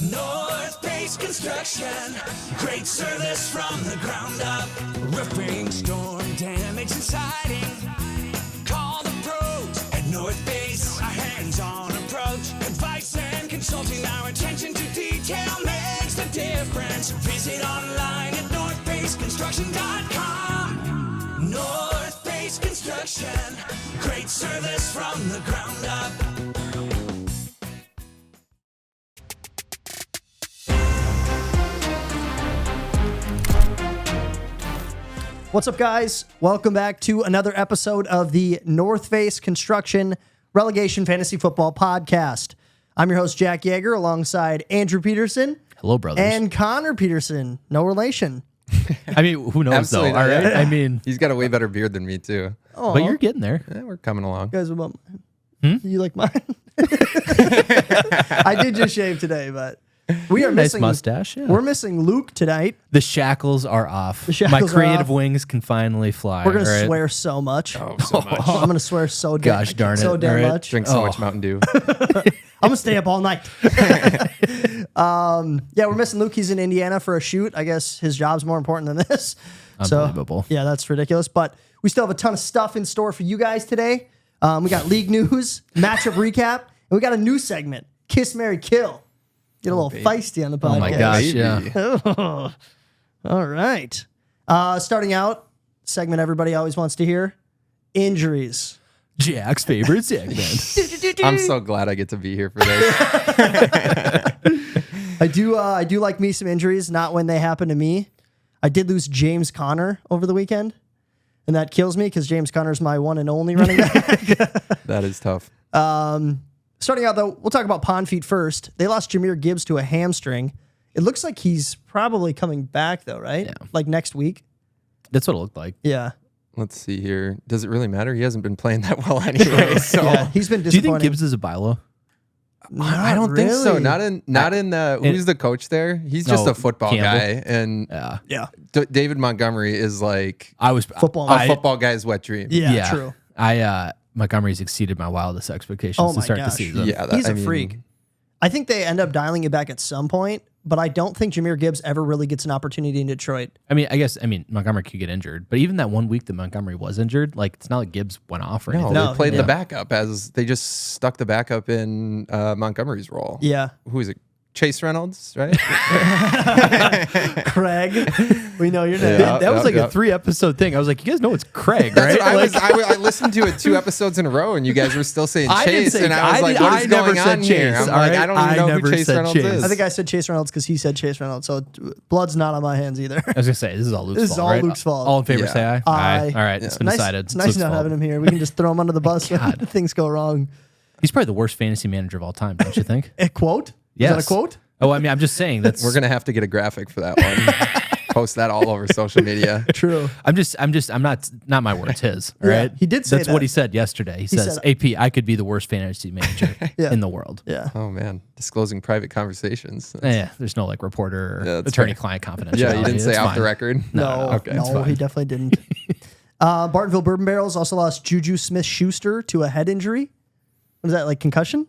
Northface Construction, great service from the ground up. Roofing, storm damage and siding. Call the pros at Northface. Our hands-on approach, advice and consulting. Our attention to detail makes the difference. Visit online at northfaceconstruction.com. Northface Construction, great service from the ground up. What's up, guys? Welcome back to another episode of the Northface Construction Relegation Fantasy Football Podcast. I'm your host, Jack Yeager, alongside Andrew Peterson. Hello, brothers. And Connor Peterson. No relation. I mean, who knows, Absolutely though? All right. I mean, he's got a way better beard than me, too. but you're getting there. Yeah, we're coming along. You guys, what about mine? You like mine? I did just shave today, but we are Nice missing mustache. Yeah. We're missing Luke tonight. The shackles are off. The shackles My are creative off. wings can finally fly. We're gonna all right? swear so much. Oh, so much. I'm gonna swear so damn, Gosh darn it. so damn All right. much. Drink so much Mountain Dew. I'm gonna stay up all night. Yeah, we're missing Luke. He's in Indiana for a shoot. I guess his job's more important than this. Unbelievable. So, yeah, that's ridiculous. But we still have a ton of stuff in store for you guys today. We got league news, matchup recap, and we got a new segment, Kiss, Marry, Kill. Get a little feisty on the podcast. Oh, my gosh. Baby. Yeah. All right. Starting out, segment everybody always wants to hear, injuries. Jack's favorite segment. I'm so glad I get to be here for this. I do like me some injuries, not when they happen to me. I did lose James Conner over the weekend, and that kills me because James Conner is my one and only running back. That is tough. Starting out, though, we'll talk about Pond Feet first. They lost Jahmyr Gibbs to a hamstring. It looks like he's probably coming back, though, right? Yeah. Like next week? That's what it looked like. Yeah. Let's see here. Does it really matter? He hasn't been playing that well anyway. So Yeah, he's been Do you disappointing. think Gibbs is a buy low? I don't think so. really. Not in the. Who's the coach there? He's just No, a football Campbell. guy, and Yeah. Yeah. David Montgomery is like I was Football. a football guy's wet dream. Yeah, true. Montgomery's exceeded my wildest expectations Oh to my start gosh. the season. Yeah, He's a freak. I think they end up dialing it back at some point, but I don't think Jahmyr Gibbs ever really gets an opportunity in Detroit. I mean, Montgomery could get injured, but even that 1 week that Montgomery was injured, like it's not like Gibbs went off or anything. No, they played yeah. the backup as they just stuck the backup in Montgomery's role. Yeah. Who is it? Chase Reynolds, right? Craig, we know your name. Yeah. That was like yeah. a 3-episode thing. I was like, you guys know it's Craig, That's right? what I listened to it 2 episodes in a row, and you guys were still saying I didn't Chase, say- and I was I like, did- "What I is never going said on here?" Chase, I'm all like, right? "I don't I even know never who Chase said Reynolds Chase. is." I think I said Chase Reynolds because he said Chase Reynolds, so blood's not on my hands either. I was gonna say this is all Luke's fault. This is all right? Luke's fault. All in favor, Yeah. say aye. Aye. All right, it's been nice, decided. it's nice not having him here. We can just throw him under the bus when God. things go wrong. He's probably the worst fantasy manager of all time, don't you think? A quote? Yes. Is that a quote? Oh, I mean, I'm just saying that's. We're gonna have to get a graphic for that one. Post that all over social media. True. I'm not my words, his. All Yeah, right, he did say that's that. what he said yesterday. He says, said- "AP, I could be the worst fantasy manager Yeah. in the world." Yeah. Oh man, disclosing private conversations. Yeah, there's no like reporter Yeah, or that's attorney-client confidentiality. Yeah, you didn't say It's off the fine. record. No, okay, it's no, fine. he definitely didn't. Bartonville Bourbon Barrels also lost Juju Smith-Schuster to a head injury. What is that, like concussion?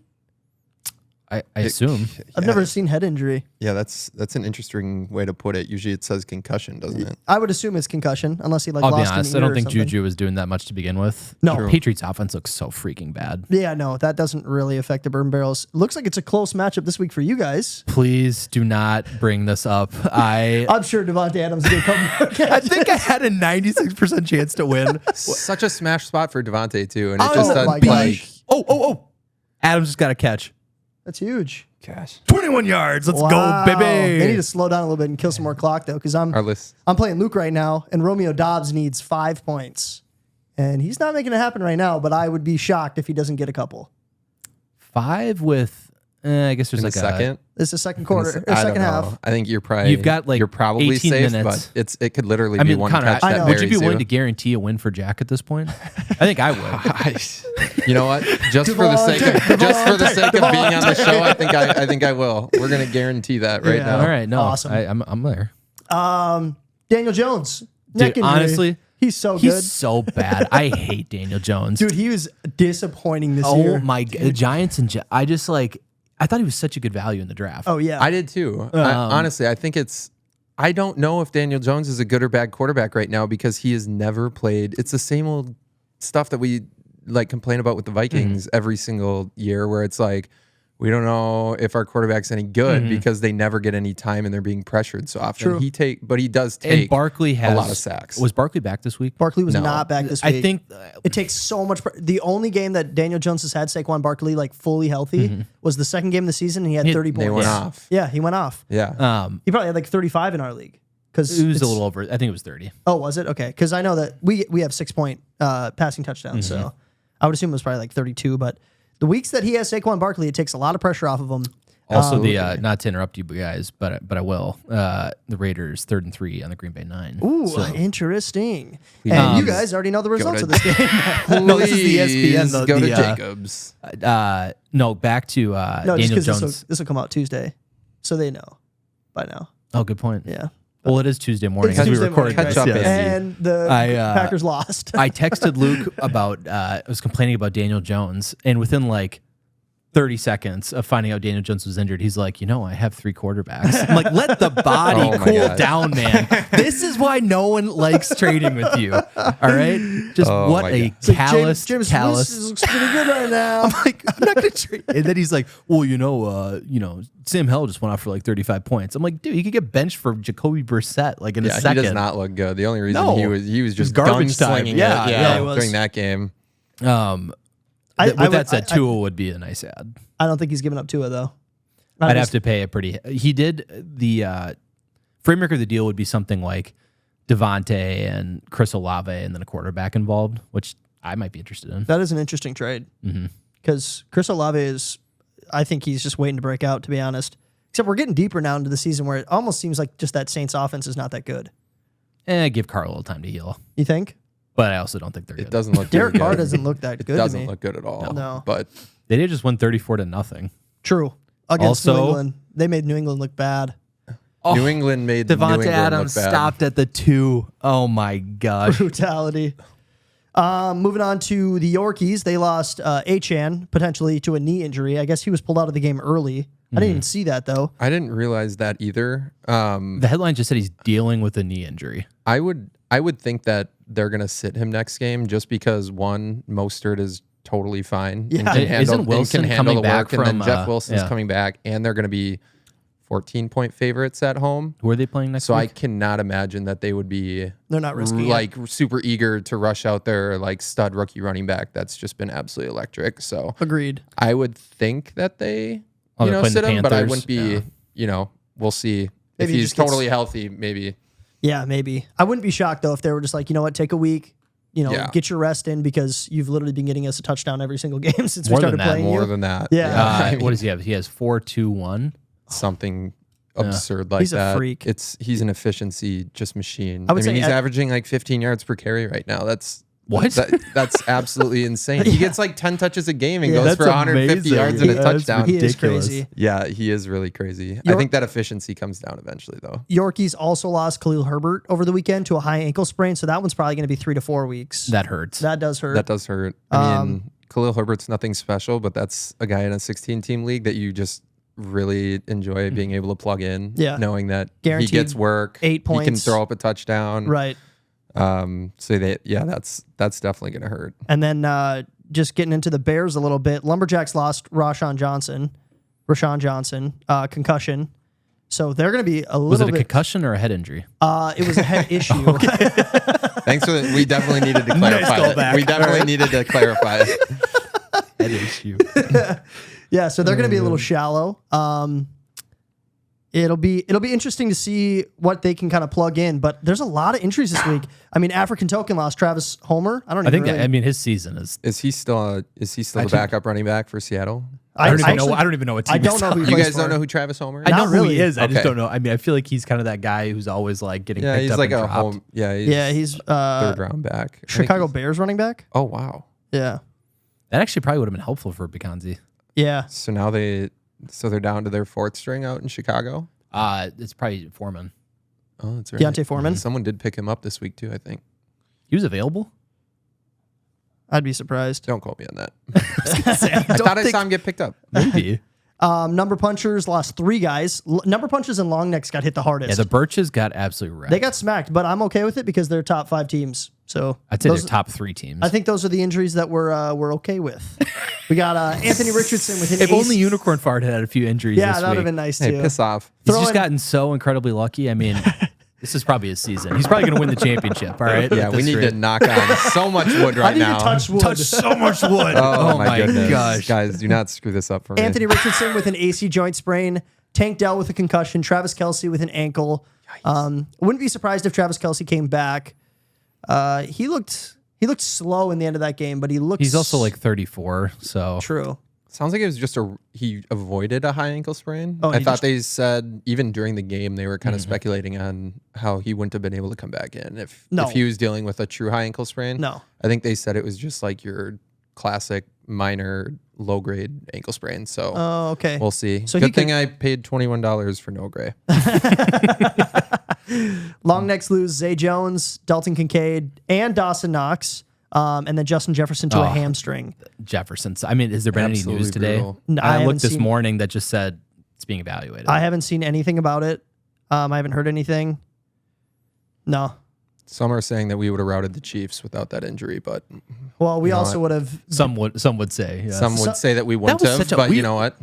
I assume. I've never seen head injury. Yeah, that's an interesting way to put it. Usually it says concussion, doesn't it? I would assume it's concussion, unless he like I'll be lost honest. an I ear don't or think something. Juju was doing that much to begin with. No. The Patriots offense looks so freaking bad. Yeah, no, that doesn't really affect the Bourbon Barrels. Looks like it's a close matchup this week for you guys. Please do not bring this up. I'm sure Devontae Adams is going to come back. I think I had a 96% chance to win. Such a smash spot for Devontae too, and it Oh just my doesn't like. gosh. Oh. Adams just got a catch. That's huge. Gosh, 21 yards. Let's Wow. go, baby. They need to slow down a little bit and kill some more clock, though, because I'm our list. playing Luke right now, and Romeo Dobbs needs 5 points. And he's not making it happen right now, but I would be shocked if he doesn't get a couple. 5 with, I guess there's In like the second. This is the second quarter, or I don't second know. half. I think you're probably You've got, like, you're probably 18 safe, minutes. but it could literally I be mean, one Connor, catch that would you be buries willing you. to guarantee a win for Jack at this point? I think I would. You know what? Just for the sake of being on the show, I think I will. We're gonna guarantee that right Yeah. now. All right, no, Awesome. I'm there. Daniel Jones. Neck Dude, injury. honestly, he's so he's good. so bad. I hate Daniel Jones. Dude, he was disappointing this oh year. my, the Giants and I just like. I thought he was such a good value in the draft. Oh yeah, I did too. Honestly, I think I don't know if Daniel Jones is a good or bad quarterback right now because he has never played. It's the same old stuff that we like complain about with the Vikings every single year, where it's like, we don't know if our quarterback's any good because they never get any time and they're being pressured so often. True. But he does take And Barkley has a lot of sacks. Was Barkley back this week? Barkley was No. not back this week. I think it takes so much. The only game that Daniel Jones has had Saquon Barkley like fully healthy was the second game of the season, and he had 30 points. they went off. Yeah, he went off. Yeah. He probably had like 35 in our league. Because it was a little over. I think it was 30. Oh, was it? Okay. Because I know that we have 6-point passing touchdowns, so I would assume it was probably like 32. But the weeks that he has Saquon Barkley, it takes a lot of pressure off of him. Also, not to interrupt you guys, but I will. The Raiders 3rd and 3 on the Green Bay 9. Ooh, So- interesting. And you guys already know the results to- of this game. No, this is the ESPN. Go to Jacobs. No, back to No, just Daniel because Jones. this will come out Tuesday, so they know by now. Oh, good point. Yeah. Well, it is Tuesday morning It's as we Tuesday recorded morning, this. Catch up, yes. Andy. And the Packers lost. I texted Luke about, I was complaining about Daniel Jones, and within like 30 seconds of finding out Daniel Jones was injured, he's like, I have 3 quarterbacks. I'm like, let the body Oh my cool God. down, man. This is why no one likes trading with you. All right? Just Oh what my a God. It's like, callous. James Wilson looks pretty good right now. I'm like, I'm not going to trade. And then he's like, well, Sam Hell just went off for like 35 points. I'm like, dude, you could get benched for Jacoby Brissett like in a Yeah, second. he does not look good. The only reason No. he was just garbage time. gunslinging Yeah, yeah, he was. during that game. With that said, Tua would be a nice ad. I don't think he's giving up Tua though. I'd have to pay a pretty. He did the framework of the deal would be something like Devontae and Chris Olave and then a quarterback involved, which I might be interested in. That is an interesting trade because Chris Olave is. I think he's just waiting to break out. To be honest, except we're getting deeper now into the season where it almost seems like just that Saints offense is not that good. Give Carr a little time to heal, You think? but I also don't think they're It good. doesn't look Derek very Carr good. doesn't look that It good. doesn't to me. look good at all. No. But They did just win 34-0. True. Against New Also- England, they made New England look bad. New England made New Devontae England Adams look bad. stopped at the 2. Oh my gosh. Brutality. Moving on to the Yorkies, they lost Achan potentially to a knee injury. I guess he was pulled out of the game early. I didn't even see that though. I didn't realize that either. The headline just said he's dealing with a knee injury. I would think that they're gonna sit him next game just because one, Mostert is totally fine and Yeah. can handle, Isn't Wilson and can handle coming the work, back and then from, Jeff Wilson's yeah. coming back, and they're gonna be 14-point favorites at home. Who are they playing next So I week? cannot imagine that they would be They're not risking it. like super eager to rush out their like stud rookie running back that's just been absolutely electric. So Agreed. I would think that they Oh, they're playing sit the him, but I Panthers? wouldn't be we'll see. Maybe If he he's just gets- totally healthy, maybe. Yeah, maybe. I wouldn't be shocked though if they were just like, you know what, take a week, Yeah. get your rest in because you've literally been getting us a touchdown every single game since we More than started that, playing More you. than that. Yeah. I mean, What does he have? He has 4-2-1. something absurd like He's a that. freak. He's an efficiency just machine. I would say he's at- averaging like 15 yards per carry right now. That's What? That's absolutely insane. He gets like 10 touches a game and Yeah, goes that's for 150 amazing. yards and a Yeah, that's touchdown. He is ridiculous. crazy. Yeah, he is really crazy. I York- think that efficiency comes down eventually, though. Yorkies also lost Khalil Herbert over the weekend to a high ankle sprain, so that one's probably going to be 3 to 4 weeks. That hurts. That does hurt. That does hurt. I mean, Khalil Herbert's nothing special, but that's a guy in a 16-team league that you just really enjoy being able to plug in. Yeah. Knowing that Guaranteed he gets work. 8 He can points. throw up a touchdown. Right. So that's definitely going to hurt. And then just getting into the Bears a little bit, Lumberjacks lost Rashawn Johnson, concussion. So they're going to be a Was it little a bit. concussion or a head injury? It was a head issue. Thanks for we definitely needed to clarify that. callback. We definitely needed to clarify. Head issue. Yeah, so they're going to be a little shallow. It'll be interesting to see what they can kind of plug in, but there's a lot of injuries this week. I mean, African Token lost Travis Homer. I don't I even think. really, I mean, his season is. Is he still the backup running back for Seattle? I don't even know. actually- I don't even know what team. I don't know who he You plays guys don't for. know who Travis Homer is? I know Not who really. he is. I just Okay. don't know. I mean, I feel like he's kind of that guy who's always like getting Yeah, picked he's up like and a dropped. home. Yeah, He's third round back. I think Chicago he's- Bears running back. Oh wow. Yeah, That actually probably would have been helpful for Bekanzi. yeah. So now they're down to their fourth string out in Chicago. It's probably Foreman. Oh, that's right. Deontay Foreman. Someone did pick him up this week too. I think. He was available. I'd be surprised. Don't quote me on that. I I thought I saw him get picked up. Maybe. Number punchers lost 3 guys. Number punchers and long necks got hit the hardest. Yeah, the Birches got absolutely wrecked. They got smacked, but I'm okay with it because they're top 5 teams. So I'd say they're top 3 teams. I think those are the injuries that we're okay with. We got Anthony Richardson with an if ace. only Unicorn Fart had a few injuries Yeah, this that would have week. been nice Hey, too. piss off. He's just gotten so incredibly lucky. I mean, this is probably his season. He's probably going to win the championship. All right. Yeah, at we this need rate. to knock on so much wood I right need now. to touch wood. Touch so much wood. Oh, my goodness. gosh. Guys, do not screw this up for me. Anthony Richardson with an AC joint sprain. Tank Dell with a concussion. Travis Kelce with an ankle. Wouldn't be surprised if Travis Kelce came back. He looked slow in the end of that game, but he looks. He's also like 34. So true. Sounds like it was just he avoided a high ankle sprain. Oh, I he thought just- they said even during the game they were kind of speculating on how he wouldn't have been able to come back in if he was dealing with a true high ankle sprain. No. I think they said it was just like your classic minor low grade ankle sprain. So Oh, okay. we'll see. So he Good thing I paid $21 for no gray. Long necks lose Zay Jones, Dalton Kincaid, and Dawson Knox. And then Justin Jefferson to a hamstring. Jefferson's. I mean, has there been any Absolutely news today? brutal. No, I I haven't looked this seen- morning that just said it's being evaluated. I haven't seen anything about it. I haven't heard anything. No. Some are saying that we would have routed the Chiefs without that injury, but Well, we know also what? would have. some would say. Yes. some would say that we wouldn't was have. such a But we- you know what?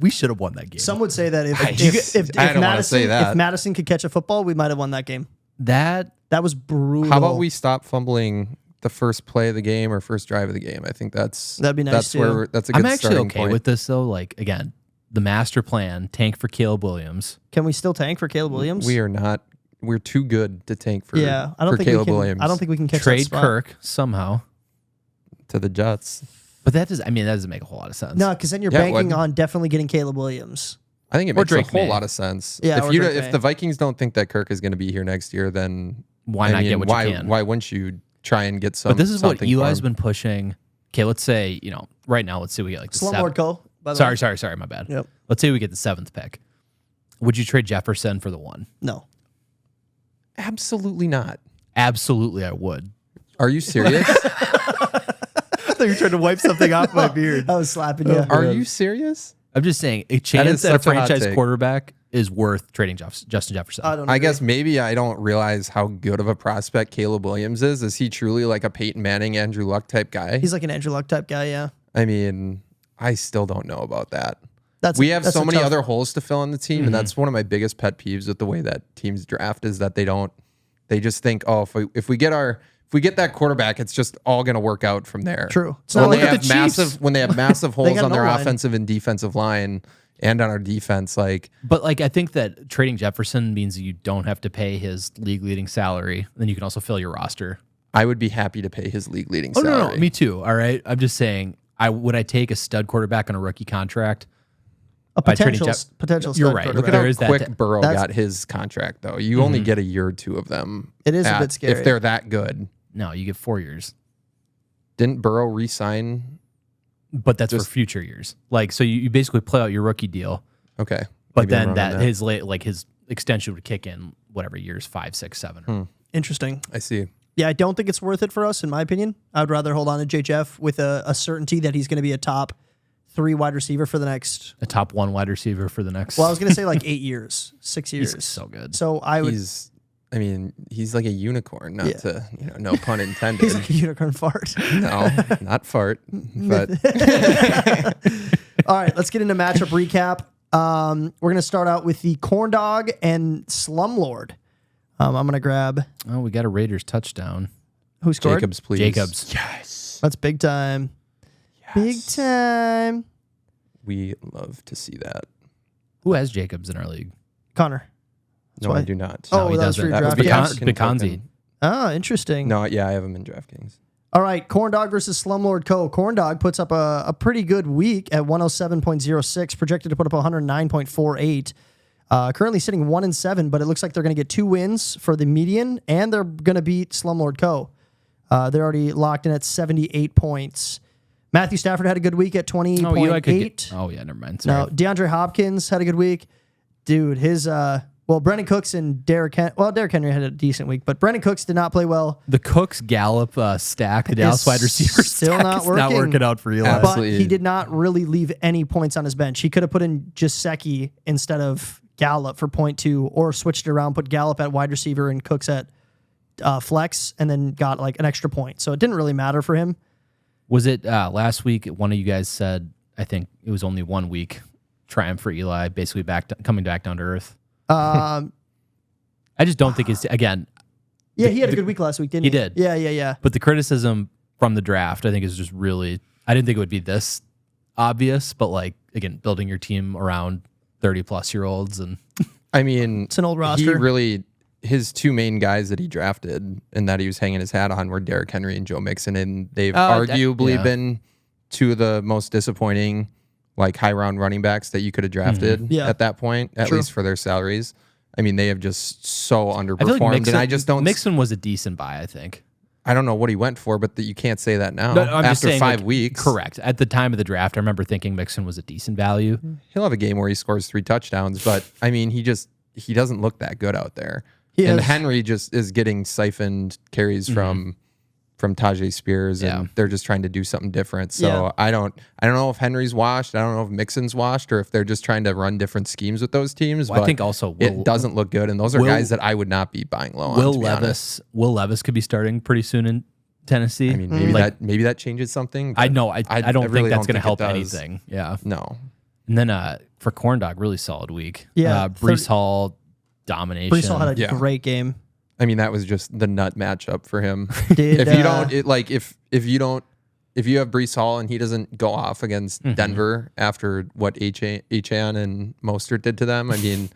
we should have won that game. Some would say that if I don't wanna Madison, say that. if Madison could catch a football, we might have won that game. that That was brutal. How about we stop fumbling the first play of the game or first drive of the game? I think that'd be nice, That's too. where that's a good I'm actually starting okay point. with this though. Like again, the master plan: tank for Caleb Williams. Can we still tank for Caleb Williams? We are not. We're too good to tank for. Yeah, I don't for think Caleb we can. Williams. I don't think we can catch that Trade spot. Kirk somehow, to the Jets. but that does. I mean, that doesn't make a whole lot of sense. No, because then you're Yeah, it banking would. on definitely getting Caleb Williams. I think it Or makes Drake a whole May. lot of sense. Yeah, or Drake May. If the Vikings don't think that Kirk is going to be here next year, then Why not get what why, you can? Why wouldn't you try and get some? But this is what something Eli's for him? been pushing. Okay, let's say right now. Let's say we get like the Slumlord seventh. Co. By the way. Sorry, my bad. Yep. Let's say we get the 7th pick. Would you trade Jefferson for the 1? No. Absolutely not. Absolutely, I would. Are you serious? I thought you were trying to wipe something off my beard. I was slapping you. Are you serious? I'm just saying, a chance is at a such a hot franchise take. quarterback is worth trading Justin Jefferson. I don't. I agree. guess maybe I don't realize how good of a prospect Caleb Williams is. Is he truly like a Peyton Manning, Andrew Luck type guy? He's like an Andrew Luck type guy. Yeah. I mean, I still don't know about that. That's We have that's so a many tough- other holes to fill in the team, and that's one of my biggest pet peeves with the way that teams draft is that they just think, oh, if we get that quarterback, it's just all going to work out from there. True. It's So not when like they with have the Chiefs. when they have massive holes got on their no line. offensive and defensive line, and on our defense, like But I think that trading Jefferson means you don't have to pay his league leading salary. Then you can also fill your roster. I would be happy to pay his league leading Oh salary. no, me too. All right, I'm just saying. Would I take a stud quarterback on a rookie contract? a by trading potential. You're stud right. Look quarterback. at there is that Quick Burrow That's- got his contract though. You only get a year or two of them. It is a bit scary. if they're that good. No, you get 4 years, Didn't Burrow re-sign? but that's Just- for future years. Like, so you basically play out your rookie deal, Okay, but Maybe I'm then wrong on his extension would kick in whatever years 5, 6, 7. Interesting. I see. Yeah, I don't think it's worth it for us, in my opinion. I would rather hold on to JJF with a certainty that he's going to be a top 3 wide receiver for the next. A top 1 wide receiver for the next. Well, I was going to say like 8 years, 6 years. he's so good. So I would. He's like a unicorn, not Yeah. to, no pun intended. He's like a unicorn fart. No, not fart, but All right, let's get into matchup recap. We're going to start out with the Corn Dog and Slumlord. I'm going to grab Oh, we got a Raiders touchdown. who scored. Jacobs, please. Jacobs. Yes. That's big time. Big time. We love to see that. Who has Jacobs in our league? Connor. No, why- I do not. Oh, he that was for doesn't. your That would draft be picks? African Bikanzi. token. Oh, interesting. No, yeah, I have him in DraftKings. All right, Corn Dog versus Slumlord Co. Corn Dog puts up a pretty good week at 107.06, projected to put up 109.48. Currently sitting 1-7, but it looks like they're going to get 2 wins for the median, and they're going to beat Slumlord Co. They're already locked in at 78 points. Matthew Stafford had a good week at 20.8. Oh, Eli could get. Oh yeah, never mind. Sorry. Now, DeAndre Hopkins had a good week. Dude, his what Well, Brendan Cooks and Derrick Henry had a decent week, but Brendan Cooks did not play well. The Cooks Gallup stack, the Dallas wide receiver still stack not is not working out for Eli. Absolutely. But he did not really leave any points on his bench. He could have put in Gesicki instead of Gallup for 0.2 or switched it around, put Gallup at wide receiver and Cooks at flex, and then got like an extra point. So it didn't really matter for him. Was it last week? One of you guys said, I think it was only 1 week triumph for Eli, basically coming back down to earth. I just don't think it's, again. Yeah, he had a good week last week, didn't he? He did. Yeah. But the criticism from the draft, I think, is just really, I didn't think it would be this obvious, but like, again, building your team around 30-plus-year-olds. And I mean, it's an old roster. His two main guys that he drafted and that he was hanging his hat on were Derrick Henry and Joe Mixon, and they've arguably been two of the most disappointing like high round running backs that you could have drafted at that point, at least for their salaries. I mean, they have just so underperformed. I feel like and I just don't. Mixon was a decent buy, I think. I don't know what he went for, but you can't say that now. No, I'm just after saying, 5 weeks. Correct. At the time of the draft, I remember thinking Mixon was a decent value. He'll have a game where he scores 3 touchdowns, but I mean, he doesn't look that good out there. Henry just is getting siphoned carries from Tajay Spears, and they're just trying to do something different. So I don't know if Henry's washed. I don't know if Mixon's washed, or if they're just trying to run different schemes with those teams. Well, but I think also it doesn't look good, and those are guys that I would not be buying low on. Will Levis could be starting pretty soon in Tennessee. I mean, maybe that changes something. I know. I don't really think that's going to help it does. anything. Yeah. No. And then for Corn Dog, really solid week. Yeah. Brees Hall domination. Brees Hall had a great game. I mean, that was just the nut matchup for him. If you have Brees Hall and he doesn't go off against Denver after what Achan and Mostert did to them, I mean,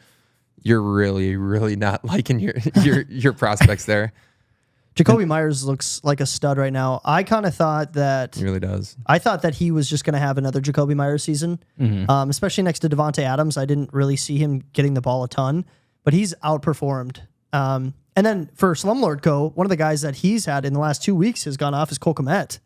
you're really, really not liking your prospects there. Jacoby Myers looks like a stud right now. I kind of thought that He really does. I thought that he was just going to have another Jacoby Myers season, especially next to Devontae Adams. I didn't really see him getting the ball a ton, but he's outperformed. And then for Slumlord Co., one of the guys that he's had in the last 2 weeks has gone off is Cole Kmet,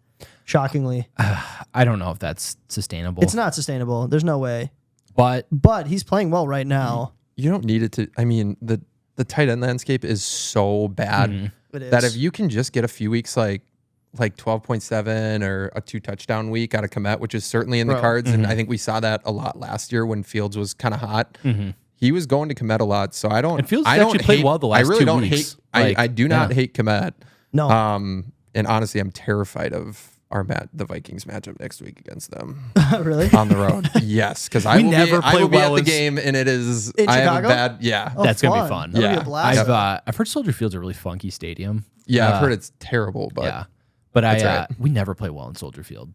shockingly. I don't know if that's sustainable. It's not sustainable. There's no way. But he's playing well right now. You don't need it to. I mean, the tight end landscape is so bad that if you can just get a few weeks like 12.7 or a 2 touchdown week out of Kmet, which is certainly in the cards, and I think we saw that a lot last year when Fields was kind of hot. He was going to Kmet a lot, so I don't. And Fields actually played well the last 2 weeks. I really don't hate. I do not hate Kmet. No. And honestly, I'm terrified of the Vikings matchup next week against them. Really? On the road. Yes, because I will be at the game, and it is. In I Chicago? have a bad. Yeah. Oh, that's gonna be fun. That'll be a blast. I've heard Soldier Field's a really funky stadium. Yeah, I've heard it's terrible, but yeah. But right. We never play well in Soldier Field.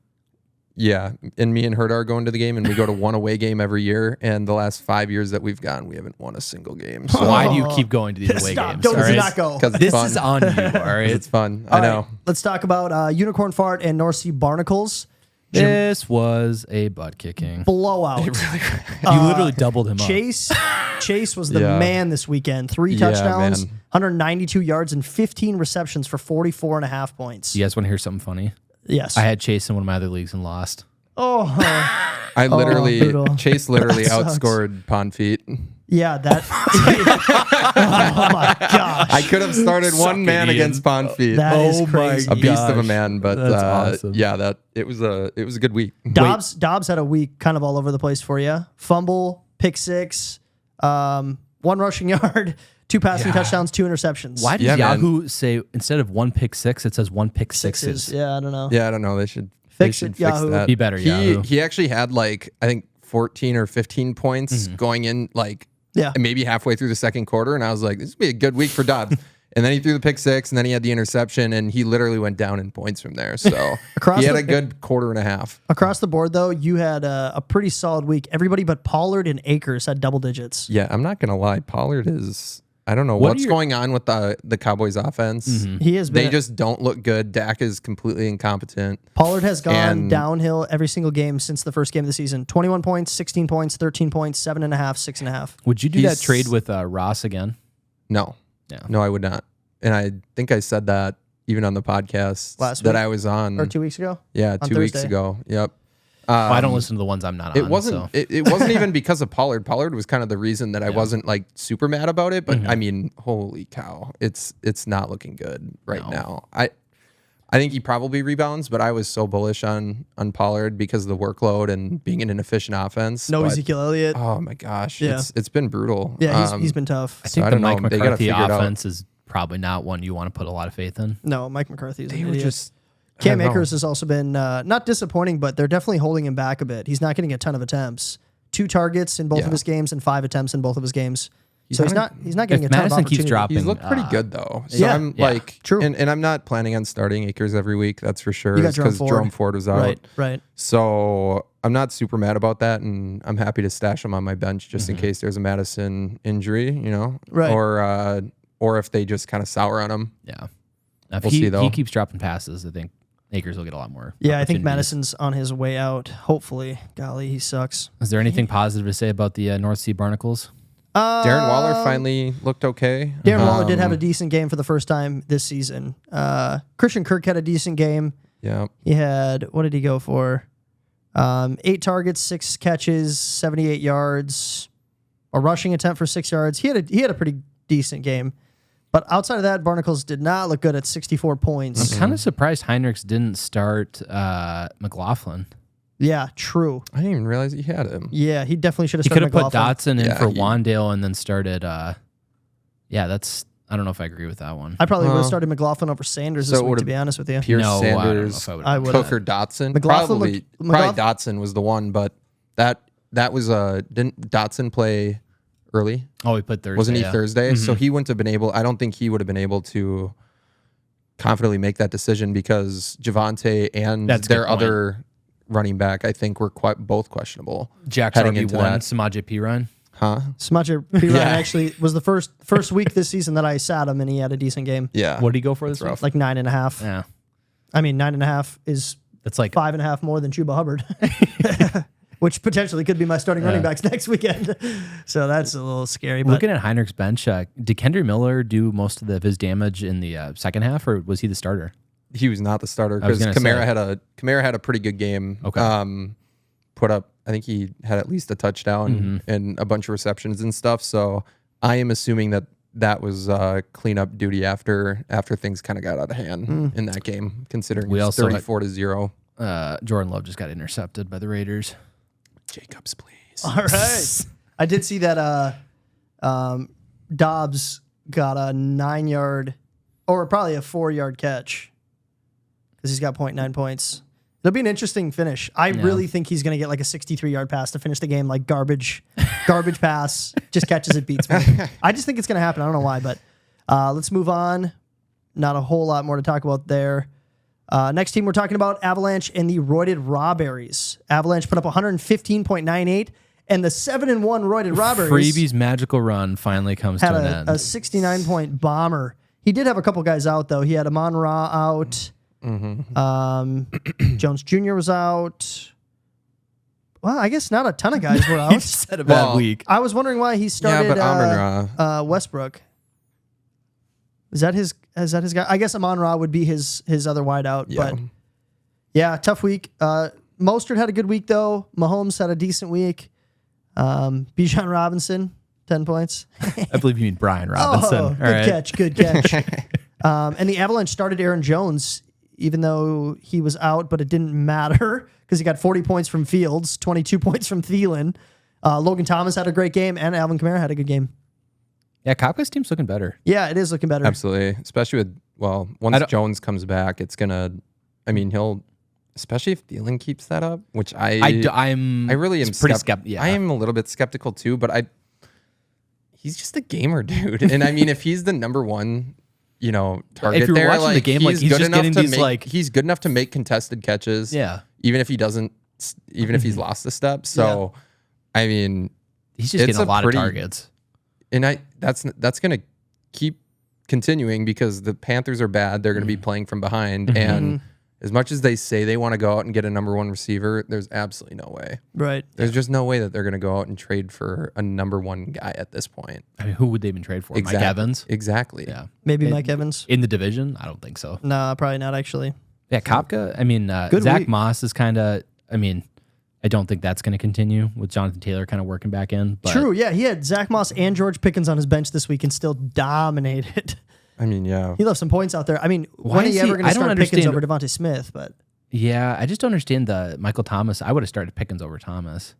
Yeah, and me and Herd are going to the game, and we go to one away game every year. And the last 5 years that we've gone, we haven't won a single game. So why do you keep going to these away Stop. games? Don't all right? not go. Because This is on you. All right, it's fun. I know. Right, let's talk about Unicorn Fart and North Sea Barnacles. This was a butt kicking. Blowout. You literally doubled him up. Chase was the man this weekend. 3 touchdowns, 192 yards, and 15 receptions for 44.5 points. You guys want to hear something funny? Yes. I had Chase in one of my other leagues and lost. Oh. Chase literally outscored Pond Feet. Yeah, that. Oh my gosh. I could have started one man against Pond Feet. That is crazy. A beast of a man, but that's awesome. Yeah, it was a good week. Dobbs had a week kind of all over the place for you. Fumble, pick 6, 1 rushing yard, 2 passing touchdowns, 2 interceptions. Why does Yahoo say instead of 1 pick 6, it says 1 pick 6s? Yeah, I don't know. Yeah, I don't know. They should Fix fix Yahoo. Be better, Yahoo. He actually had I think 14 or 15 points going in maybe halfway through the second quarter, and I was like, this would be a good week for Dobbs. And then he threw the pick 6, and then he had the interception, and he literally went down in points from there. So he had a good quarter and a half. Across the board, though, you had a pretty solid week. Everybody but Pollard and Akers had double digits. Yeah, I'm not going to lie. Pollard is... I don't know what's going on with the Cowboys offense. He has been. They just don't look good. Dak is completely incompetent. Pollard has gone downhill every single game since the first game of the season. 21 points, 16 points, 13 points, 7.5, 6.5. Would you do that trade with Ross again? No. Yeah. No, I would not. And I think I said that even on the podcast last that week? I was on. Or 2 weeks ago? Yeah, on 2 weeks Thursday. ago. Yep. I don't listen to the ones I'm not on. It wasn't. It wasn't even because of Pollard. Pollard was kind of the reason that I wasn't like super mad about it. But I mean, holy cow, it's not looking good right now. I think he probably rebounds, but I was so bullish on Pollard because of the workload and being in an efficient offense. No but, Ezekiel Elliott. Oh my gosh, Yeah. it's been brutal. Yeah, he's been tough. I think I the don't know. Mike They gotta McCarthy figure it out. offense is probably not one you want to put a lot of faith in. No, Mike McCarthy is an They were idiot. just Cam I don't know. Akers has also been not disappointing, but they're definitely holding him back a bit. He's not getting a ton of attempts. 2 targets in both Yeah. of his games and 5 attempts in both of his games. He's So not he's not getting If a ton Madison of keeps opportunity. dropping, He's looked pretty good though. So Yeah. I'm Yeah. like, True. and I'm not planning on starting Akers every week. That's for sure. You got Jerome Because Ford. Jerome Ford was out. Right. So I'm not super mad about that, and I'm happy to stash him on my bench just in case there's a Madison injury, Right. or if they just kind of sour on him. Yeah. Now, if We'll see, though. he keeps dropping passes, I think Akers will get a lot more. Yeah, I think opportunities. Madison's on his way out. Hopefully. Golly, he sucks. Is there anything positive to say about the North Sea Barnacles? Darren Waller finally looked okay. Darren Waller did have a decent game for the first time this season. Christian Kirk had a decent game. Yeah. He had, what did he go for? 8 targets, 6 catches, 78 yards, a rushing attempt for 6 yards. He had a pretty decent game. But outside of that, Barnacles did not look good at 64 points. I'm kind of surprised Heinrichs didn't start McLaughlin. Yeah, true. I didn't even realize he had him. Yeah, he definitely should have He could started have put McLaughlin. Dotson in Yeah, for he- Wandale and then started. I don't know if I agree with that one. I probably would have Well, started McLaughlin over Sanders so this it week, to would've be honest with you. Pierce No, I don't know Sanders, if I would. I would Cook or Dotson. McLaughlin Probably Dotson was the one, but that was didn't Dotson play early? Oh, he put Thursday. Wasn't he yeah. Thursday? So he wouldn't have been able. I don't think he would have been able to confidently make that decision because Javante and That's a their good point. other running back, I think, were both questionable. Jack's heading RB1, into that. Samaje Perine. Huh? Smacher P. Ryan Yeah. actually was the first week this season that I sat him, and he had a decent game. Yeah. What did he go for this week? rough. Like 9.5. Yeah, I mean, 9.5 is that's like 5.5 more than Chuba Hubbard, which potentially could be my starting running backs next weekend. So that's a little scary. But looking at Heinrich's bench. Did Kendry Miller do most of his damage in the second half, or was he the starter? He was not the starter I was because gonna Kamara had a pretty good game. Okay. Put up, I think he had at least a touchdown and a bunch of receptions and stuff. So I am assuming that was cleanup duty after things kind of got out of hand in that game, considering We it was also had- 34-0. Jordan Love just got intercepted by the Raiders. Jacobs, please. all right, I did see that Dobbs got a 9-yard or probably a 4-yard catch because he's got 0.9 points. It'll be an interesting finish. I really think he's going to get like a 63-yard pass to finish the game, like garbage pass, just catches it, beats me. I just think it's going to happen. I don't know why, but let's move on. Not a whole lot more to talk about there. Next team we're talking about, Avalanche and the Roided Rawberries. Avalanche put up 115.98, and the 7-1 Roided Rawberries Freebie's magical run finally comes had to an a end. 69-point bomber. He did have a couple guys out, though. He had Amon Ra out. Jones Jr. was out. Well, I guess not a ton of guys were out. Just had a bad Well, week. I was wondering why he started but Amon-Ra. Westbrook. Is that his guy? I guess Amon Ra would be his other wideout. Yeah. But yeah, tough week. Mostert had a good week though. Mahomes had a decent week. Bijan Robinson, 10 points. I believe you mean Brian Robinson. Oh, All good right. catch, good catch. And the Avalanche started Aaron Jones, even though he was out, but it didn't matter because he got 40 points from Fields, 22 points from Thielen. Logan Thomas had a great game, and Alvin Kamara had a good game. Yeah, Kopka's team's looking better. Yeah, it is looking better. Absolutely. Especially with, once Jones comes back, it's going to, especially if Thielen keeps that up, which I really am pretty skeptical. Yeah. I am a little bit skeptical too, but he's just a gamer, dude. And I mean, if he's the number one, target If you're there, watching the game, like, he's good just enough getting to these, make, like- he's good enough to make contested catches. Yeah. Even if he's lost a step. So, I mean, He's just it's getting a lot pretty- of targets. and that's going to keep continuing because the Panthers are bad. They're going to be playing from behind. And as much as they say they want to go out and get a number one receiver, there's absolutely no way. Right. There's just no way that they're going to go out and trade for a number one guy at this point. I mean, who would they even trade for? Mike Evans? Exactly. Yeah. Maybe Mike Evans. In the division? I don't think so. Nah, probably not actually. Yeah, Kopka. I mean, Good Zach week. Moss is kind of. I mean, I don't think that's going to continue with Jonathan Taylor kind of working back in. But True, yeah. He had Zach Moss and George Pickens on his bench this week and still dominated. I mean, yeah. He left some points out there. I mean, when are is you he- ever going I to don't start Pickens understand- over Devontae Smith? But Yeah, I just don't understand the Michael Thomas. I would have started Pickens over Thomas.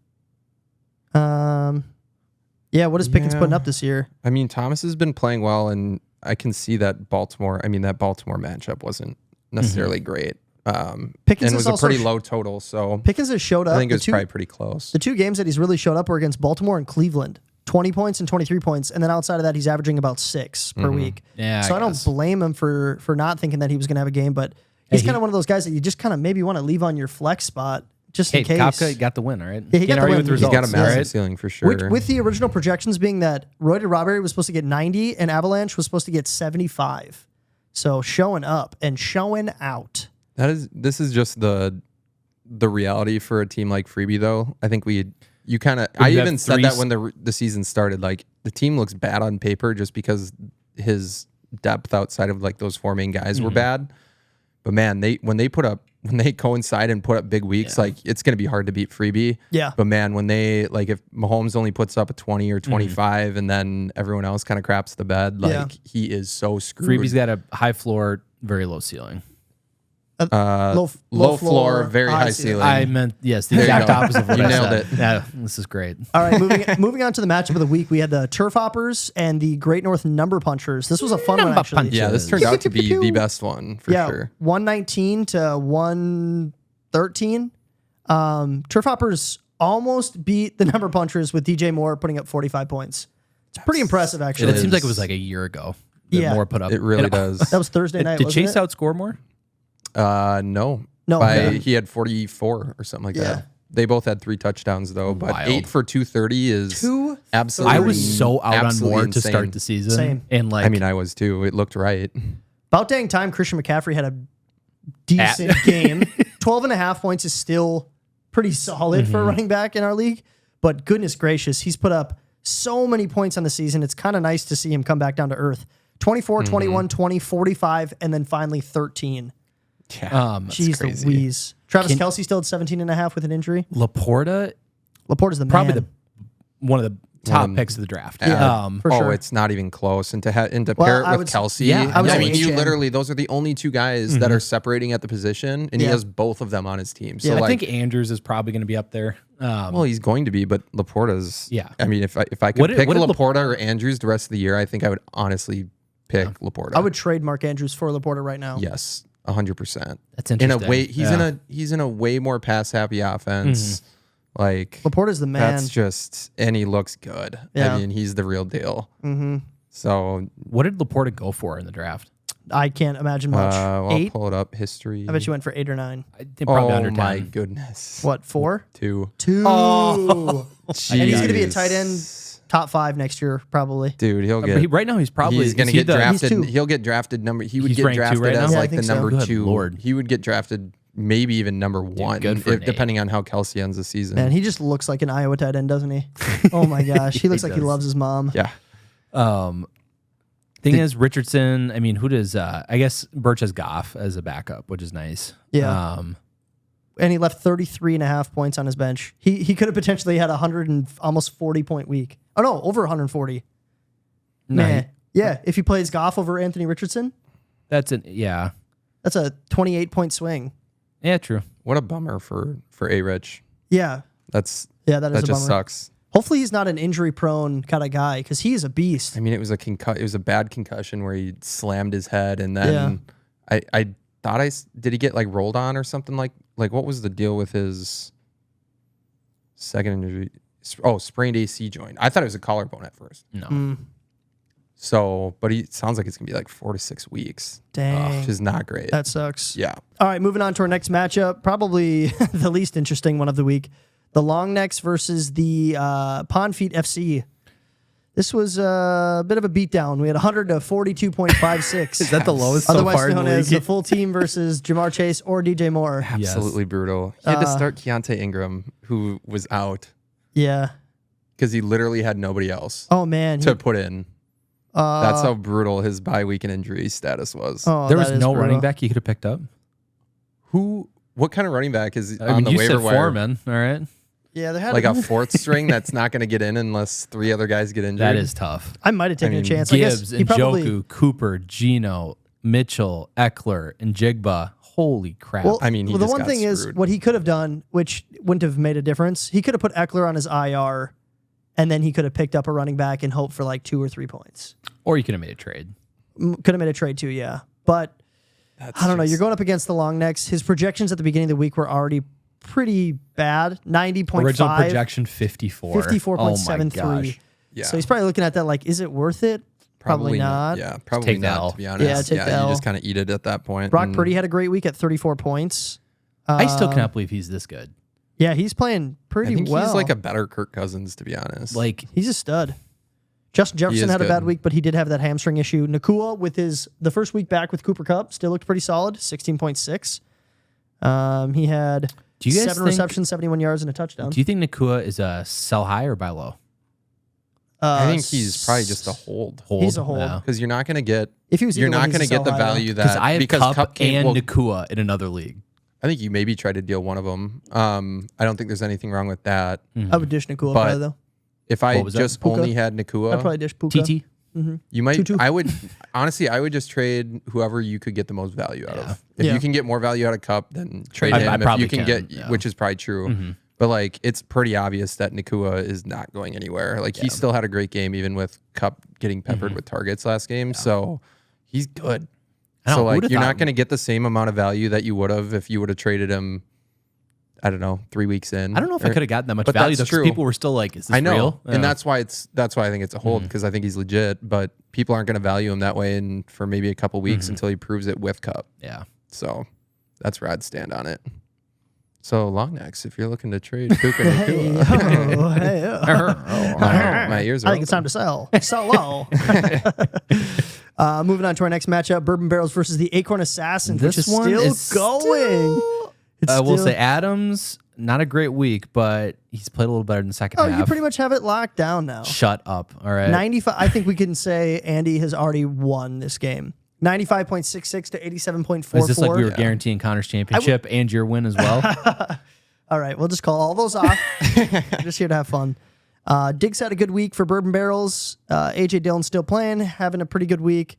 yeah, what is Pickens Yeah. putting up this year? I mean, Thomas has been playing well, and I can see that Baltimore matchup wasn't necessarily great. Pickens and is was a also pretty low total, so Pickens has showed up. I think it The was probably pretty close. The two games that he's really showed up were against Baltimore and Cleveland. 20 points and 23 points. And then outside of that, he's averaging about 6 per week. Yeah, So I don't guess. blame him for not thinking that he was going to have a game, but he's kind of one of those guys that you just kind of maybe want to leave on your flex spot just Hey, in case. Kafka got the win, all right? Yeah, he got Can't the argue win. with the He's He's results. got a massive right? ceiling for sure. With the original projections being that Roy DeRobert was supposed to get 90 and Avalanche was supposed to get 75. So showing up and showing out. This is just the reality for a team like Freebie, though. I think I you even have said three that when the season started. Like, the team looks bad on paper just because his depth outside of like those four main guys were bad. But man, when they coincide and put up big weeks, like, it's going to be hard to beat Freebie. Yeah. But man, when they, like, if Mahomes only puts up a 20 or 25 and then everyone else kind of craps the bed, like, Yeah. he is so screwed. Freebie's got a high floor, very low ceiling. Low floor, very high ceiling. I meant, yes, the There you exact go. opposite of what You I nailed said. it. Yeah, this is great. All right, moving on to the matchup of the week. We had the Turf Hoppers and the Great North Number Punchers. This was a fun one, Number actually. Punchers. Yeah, this turned out to be the best one for sure. 119 to 113. Turf Hoppers almost beat the Number Punchers with DJ Moore putting up 45 points. It's pretty impressive, actually. It seems like it was like a year ago that Yeah. Moore put up. It really And, does. That was Thursday night, Did wasn't Chase it? outscore more? No. No, yeah. He had 44 or something like Yeah. that. They both had 3 touchdowns though, but Wild. 8 for 230 is 230. absolutely. I was so out on absolutely Moore to insane. start the season. Same. And like, I mean, I was too. It looked right. About dang time Christian McCaffrey had a decent game. 12 and a half points is still pretty solid for a running back in our league. But goodness gracious, he's put up so many points on the season. It's kind of nice to see him come back down to earth. 24, 21, 20, 45, and then finally 13. Yeah, that's Jeez crazy. Louise. Travis Kelce still at 17 and a half with an injury. Laporta, Laporta's the probably man. one of the top picks of the draft. Yeah. For oh, sure. it's not even close. And to Well, pair I it would with s- Kelsey, yeah, I would I say mean, you HM. literally, those are the only two guys that are separating at the position, and he Yeah. has both of them on his team. So Yeah. I like, think Andrews is probably going to be up there. well, he's going to be, but Laporta's. Yeah. I mean, if I could What did- pick what did Laporta or Andrews the rest of the year, I think I would honestly pick Laporta. I would trade Mark Andrews for Laporta right now. Yes, 100%. That's In a interesting. way, Yeah. he's in a way more pass happy offense. Like, Laporta's the man. that's just, and he looks good. Yeah. I mean, he's the real deal. Mm-hmm. So, What did Laporta go for in the draft? I can't imagine much. I'll 8? pull it up. History. I bet you went for 8 or 9. I think probably Oh under 10. my goodness. What, 4? 2. 2. Oh, And he's going to be a Jeez. tight end top 5 next year, probably. Dude, he'll But get. right now he's probably He's gonna is he get the- drafted. He's 2. He'll get drafted number. He would He's get ranked 2 drafted right now? as Yeah, I like the think so. number Good 2. Lord. He would get drafted, maybe even number 1, good for Nate. depending on how Kelsey ends the season. Man, he just looks like an Iowa tight end, doesn't he? Oh my gosh. He looks like he does. loves his mom. yeah. Thing is, Richardson, I mean, who does, I guess Birch has Goff as a backup, which is nice. Yeah. And he left 33 and a half points on his bench. He could have potentially had a 100 and almost 40 point week. Oh no, over 140. Man. Yeah, if he plays Goff over Anthony Richardson, Yeah. that's a 28 point swing. Yeah, true. What a bummer for A-Rich. Yeah. That is a just bummer. sucks. Hopefully he's not an injury prone kind of guy because he is a beast. I mean, it was a bad concussion where he slammed his head, and then I thought did he get like rolled on or something like what was the deal with his second injury? Oh, sprained AC joint. I thought it was a collarbone at first. No. So, but it sounds like it's gonna be like 4 to 6 weeks, Dang. which is not great. That sucks. Yeah. All right, moving on to our next matchup, probably the least interesting one of the week. The Long Necks versus the Pond Feet FC. This was a bit of a beatdown. We had 100 to 42.56. Is that the lowest so Otherwise far in known the as the league? full team versus Jamar Chase or DJ Moore. Yes. Absolutely brutal. He had to start Keontae Ingram, who was out Yeah. because he literally had nobody else Oh, man. to put in. That's how brutal his bye week and injury status was. Oh, There that was is no brutal. running back he could have picked up. Who what kind of running back is I on mean, the you waiver said wire? Foreman, all right? Yeah, there had Like a fourth string that's not going to get in unless 3 other guys get injured. That is tough. I might have taken a mean, chance. I guess Gibbs, he probably. Njoku, Cooper, Gino, Mitchell, Eckler, and Jigba. Holy crap. Well, I mean, he the just one got thing is screwed. what he could have done, which wouldn't have made a difference. He could have put Eckler on his IR, and then he could have picked up a running back and hoped for like 2 or 3 points. Or you could have made a trade. Could have made a trade too, yeah. But I don't know. You're going up against the long necks. His projections at the beginning of the week were already pretty bad. 90.5. Original projection 54. 54.73. Oh my gosh. Yeah. So he's probably looking at that like, is it worth it? Probably not. Yeah, probably take the not, L. to be honest. Yeah, take the L. You just kind of eat it at that point. Brock and Purdy had a great week at 34 points. I still cannot believe he's this good. Yeah, he's playing I pretty think well. he's like a better Kirk Cousins, to be honest. Like, He's a stud. Justin Jefferson is had a bad good. week, but he did have that hamstring issue. Nakua with the first week back with Cooper Kupp still looked pretty solid, 16.6. He had do you guys 7 think, receptions, 71 yards, and a touchdown. do you think Nakua is a sell high or buy low? I think he's probably just a hold. He's a hold. Yeah. Because you're not going to get If he was you're either one, not he's going a to get the sell high, though. value Because that I have because Cup came- and well, Nakua in another league. I think you maybe try to deal one of them. I don't think there's anything wrong with that. I would dish Nakua But- probably, though. If I What was that? just Puka? only had I'd Nakua, probably dish Puka. TT? you might. Tutu. I would honestly. I would just trade whoever you could get the most value out of. If Yeah. you can get more value out of Cup, then trade I him. If probably you can can, get, yeah. which is probably true. But like, it's pretty obvious that Nakua is not going anywhere. Like he still had a great game, even with Cup getting peppered with targets last game. So he's good. I know, So who like, would've you're thought- not going to get the same amount of value that you would have if you would have traded him. I don't know, 3 weeks in. I don't know if I could have gotten that much But value. that's Though, 'cause true. people were still like, is this I know, real? and that's why I think it's a hold because I think he's legit. But people aren't going to value him that way, and for maybe a couple weeks until he proves it with Cup. Yeah. So that's where I'd stand on it. So long necks, if you're looking to trade Puka Nakua, Oh, hey, oh. my ears are. I think it's time to sell. Sell low. Moving on to our next matchup, Bourbon Barrels versus the Acorn Assassins, which This is one still is going. It's I will still- say Adams, not a great week, but he's played a little better in the second Oh, half. you pretty much have it locked down now. Shut up. All right. 95. I think we can say Andy has already won this game. 95.66 to 87.44. Is this like we were guaranteeing Connor's championship and your win as well? All right, we'll just call all those off. Just here to have fun. Diggs had a good week for Bourbon Barrels. AJ Dillon's still playing, having a pretty good week.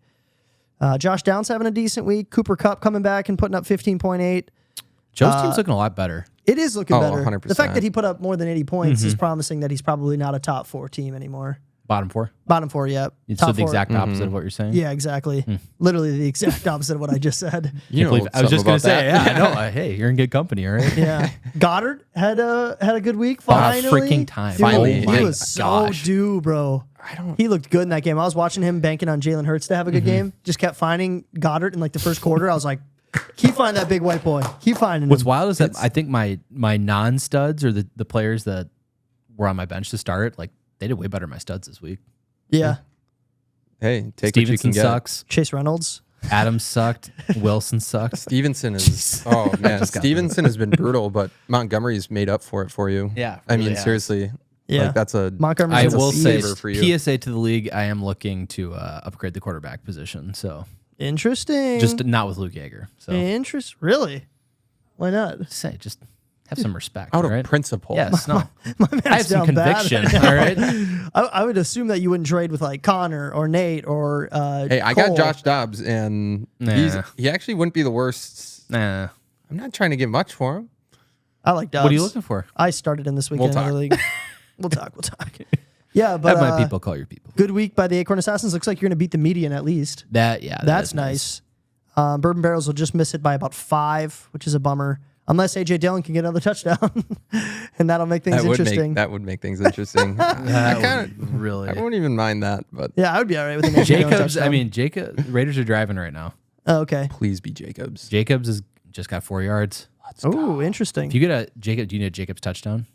Josh Downs having a decent week. Cooper Kupp coming back and putting up 15.8. Joe's team's looking a lot better. It is looking better. 100%. The fact that he put up more than 80 points is promising that he's probably not a top 4 team anymore. Bottom 4. Bottom 4, yep. It's Top the 4. exact opposite of what you're saying. Yeah, exactly. Literally the exact opposite of what I just said. You know Believe- I was just going gonna to say, yeah, I know. Hey, you're in good company, all right? Yeah. Goddard had a good week. About Finally. freaking time. Dude, Finally. he Oh my was so gosh. due, bro. He looked good in that game. I was watching him banking on Jalen Hurts to have a good game. Just kept finding Goddard in like the first quarter. I was like, keep finding that big white boy. Keep finding What's him. wild is that I think my non-studs or the players that were on my bench to start, like they did way better than my studs this week. Yeah. Hey, take Stevenson what you can get. sucks. Chase Reynolds. Adams sucked. Wilson sucks. Stevenson is. Oh man, Stevenson has been brutal, but Montgomery's made up for it for you. Yeah, I mean really has. seriously. Yeah. Like, that's a. Montgomery's I That's a will say, favor for you. PSA to the league, I am looking to upgrade the quarterback position. So Interesting. just not with Luke Yeager. So Really? Why not? say, just have some respect. Out all of right? principle. Yes, no. My man's I have some down bad. conviction. All right. I would assume that you wouldn't trade with like Connor or Nate or Hey, I Cole. got Josh Dobbs, and Nah. he actually wouldn't be the worst. Nah. I'm not trying to get much for him. I like Dobbs. What are you looking for? I started in this week We'll in another talk. league. We'll talk. Yeah, but Have my people call your people. good week by the Acorn Assassins. Looks like you're going to beat the median at least. That That's is nice. Bourbon Barrels will just miss it by about 5, which is a bummer. Unless AJ Dillon can get another touchdown, and that'll make things interesting. That would make things interesting. I That kind would of really. I won't even mind that, but Yeah, I would be all right with an AJ Dillon Jacobs. touchdown. I mean, Raiders are driving right now. Oh, okay. please be Jacobs. Jacobs has just got 4 yards. Oh, interesting. If you get a Jacob, do you need a Jacobs touchdown?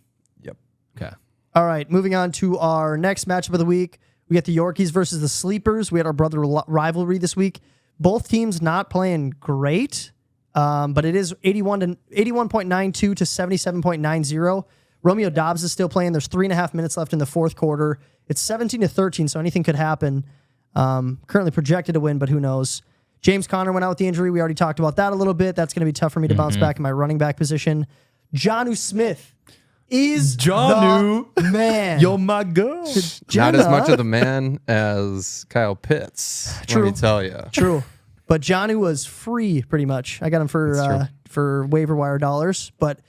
Yep. Okay. All right, moving on to our next matchup of the week. We got the Yorkies versus the Sleepers. We had our brother rivalry this week. Both teams not playing great, but it is 81.92 to 77.90. Romeo Dobbs is still playing. There's 3.5 minutes left in the fourth quarter. It's 17-13, so anything could happen. Currently projected to win, but who knows? James Conner went out with the injury. We already talked about that a little bit. That's going to be tough for me to bounce back in my running back position. Jonnu Smith is Jonnu. the man. Yo, my girl. Not as much of the man as Kyle Pitts. True. Let me tell you. True. But Jonnu was free pretty much. I got him for waiver wire dollars. But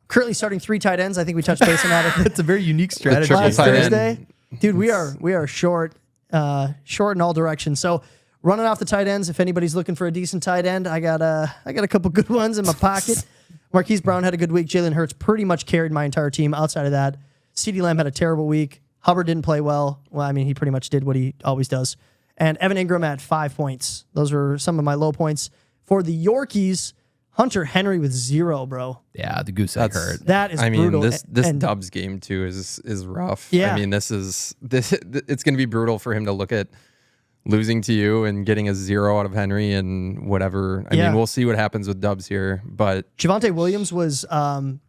currently starting 3 tight ends. I think we touched base on that. That's a very unique strategy. triple Last tight end. Thursday. Dude, we are short in all directions. So running off the tight ends, if anybody's looking for a decent tight end, I got a couple good ones in my pocket. Marquise Brown had a good week. Jalen Hurts pretty much carried my entire team. Outside of that, CeeDee Lamb had a terrible week. Hubbard didn't play well. Well, I mean, he pretty much did what he always does. And Evan Ingram at 5 points. Those were some of my low points. For the Yorkies, Hunter Henry with 0, bro. Yeah, the goose egg hurt. That is I mean, brutal. this And- Dubs game too is rough. Yeah. I mean, it's going to be brutal for him to look at losing to you and getting a 0 out of Henry and whatever. I Yeah. mean, we'll see what happens with Dubs here, but Javonte Williams was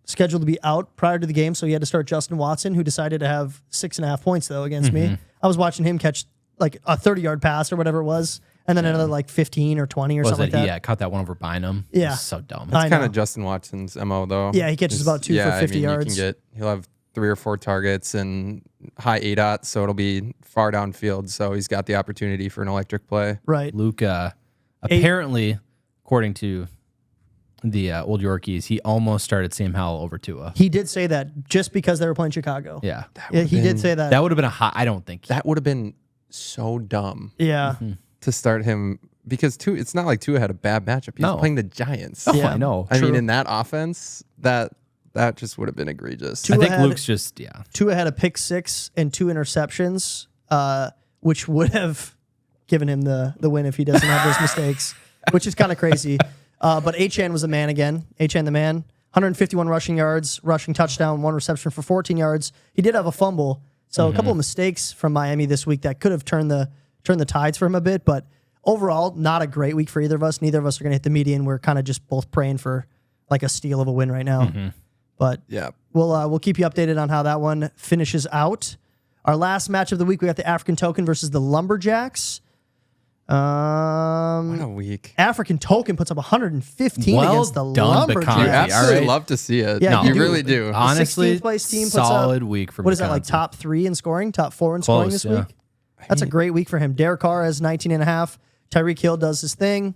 scheduled to be out prior to the game, so he had to start Justin Watson, who decided to have 6.5 points, though, against me. I was watching him catch like a 30-yard pass or whatever it was, and then another like 15 or 20 or Was something it? like that. Yeah, caught that one over Bynum. Yeah. It's so dumb. I it's kind know. of Justin Watson's MO though. Yeah, he catches about 2 for 50 yards. He'll have 3 or 4 targets and high ADOT, so it'll be far downfield. So he's got the opportunity for an electric play. Right. Luke, apparently, according to the old Yorkies, he almost started Sam Howell over Tua. He did say that just because they were playing Chicago. Yeah. Yeah, he did say that. That would have been a hot. I don't think. That would have been so dumb Yeah. to start him because it's not like Tua had a bad matchup. He's No. playing the Giants. Oh, Yeah. I know. I True. mean, in that offense, that just would have been egregious. Tua I think had- Luke's just, yeah. Tua had a pick 6 and 2 interceptions, which would have given him the win if he doesn't have those mistakes, which is kind of crazy. But Achane was a man again. Achane the man. 151 rushing yards, rushing touchdown, 1 reception for 14 yards. He did have a fumble. So a couple of mistakes from Miami this week that could have turned the tides for him a bit. But overall, not a great week for either of us. Neither of us are going to hit the median. We're kind of just both praying for like a steal of a win right now. But Yeah. we'll keep you updated on how that one finishes out. Our last match of the week, we got the African Token versus the Lumberjacks. What a week. African Token puts up 115 Well against the done, Lumberjacks. Bakanji. You absolutely all right. love to see it. Yeah, you you do. really do. Honestly, 16th place team puts solid up, week for what is that, like Bakanji. top 3 in scoring, top 4 in scoring Close, this yeah. week? That's a great week for him. Derek Carr has 19.5. Tyreek Hill does his thing.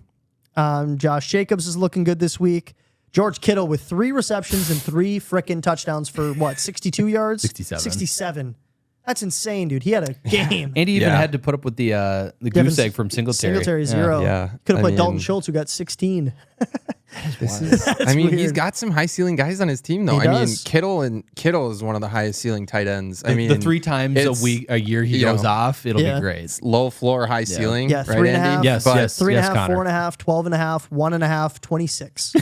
Josh Jacobs is looking good this week. George Kittle with 3 receptions and 3 frickin' touchdowns for what, 62 yards? 67. 67. That's insane, dude. He had a game. And he even Yeah. had to put up with the Devin goose egg from Singletary. Singletary 0. Yeah. Could have I played Dalton mean- Schultz, who got 16. I mean, he's weird. got some high ceiling guys on his team, though. He I mean, does. Kittle is one of the highest ceiling tight ends. I mean, The 3 times a year he you goes know, off, it'll Yeah. be great. low floor, high ceiling. Yeah, right, 3.5. Andy? Yes, But yes. 3.5, Connor. 4.5, 12.5, 1.5, 26.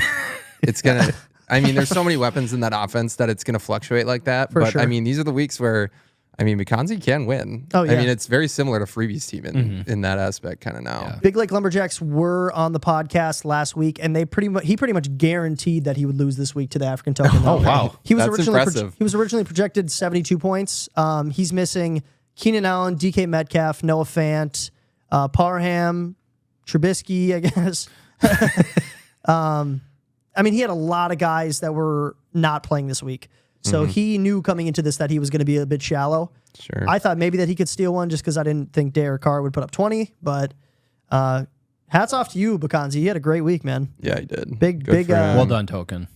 it's gonna. I mean, there's so many weapons in that offense that it's gonna fluctuate like that. For but sure. I mean, these are the weeks where, I mean, McConsey can win. Oh, yeah. I mean, it's very similar to Freebie's team in that aspect, kind of now. Big Lake Lumberjacks were on the podcast last week, and he pretty much guaranteed that he would lose this week to the African Token. Oh, wow. He was That's originally impressive. he was originally projected 72 points. He's missing Keenan Allen, DK Metcalf, Noah Fant, Parham, Trubisky, I guess. I mean, he had a lot of guys that were not playing this week. So he knew coming into this that he was going to be a bit shallow. Sure. I thought maybe that he could steal one just because I didn't think Derek Carr would put up 20. But hats off to you, Bakanzi. He had a great week, man. Yeah, he did. Big- Good big, for him. Well done, Token.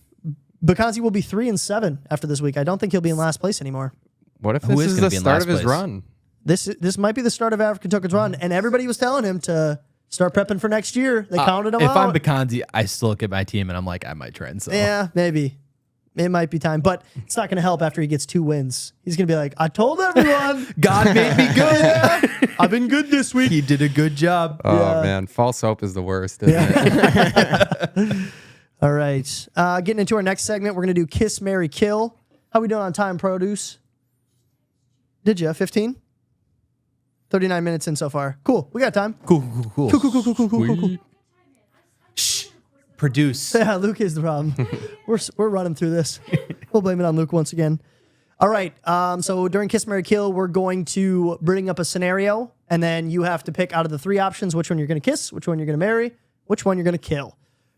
Bakanzi will be 3-7 after this week. I don't think he'll be in last place anymore. What if Who this is is gonna the be in start last of his place? run? This might be the start of African Token's run, and everybody was telling him to start prepping for next year. They counted him If out. I'm Bakanzi, I still look at my team and I'm like, I might try and sell. Yeah, maybe. It might be time, but it's not going to help after he gets 2 wins. He's going to be like, I told everyone. God made me good. I've been good this week. He did a good job. Oh Yeah. man, false hope is the worst, isn't it? All right. Getting into our next segment, we're going to do Kiss, Marry, Kill. How we doing on time produce? Did you? 15? 39 minutes in so far. Cool. We got time. Cool. Cool. Shh. Produce. Yeah, Luke is the problem. we're running through this. We'll blame it on Luke once again. All right. So during Kiss, Marry, Kill, we're going to bring up a scenario, and then you have to pick out of the 3 options which one you're going to kiss, which one you're going to marry, which one you're going to kill.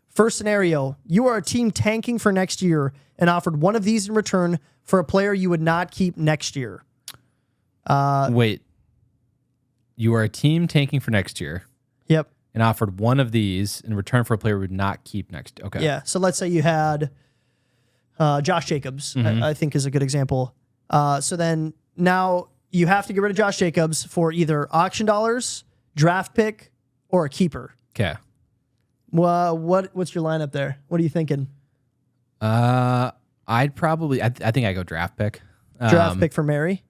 First scenario, you are a team tanking for next year and offered one of these in return for a player you would not keep next year. Wait. You are a team tanking for next year Yep. and offered one of these in return for a player we would not keep next year. Okay. Yeah. So let's say you had Josh Jacobs, I think is a good example. So then now you have to get rid of Josh Jacobs for either auction dollars, draft pick, or a keeper. Okay. Well, what's your lineup there? What are you thinking? I'd probably, I think I go draft pick. Draft pick for Mary?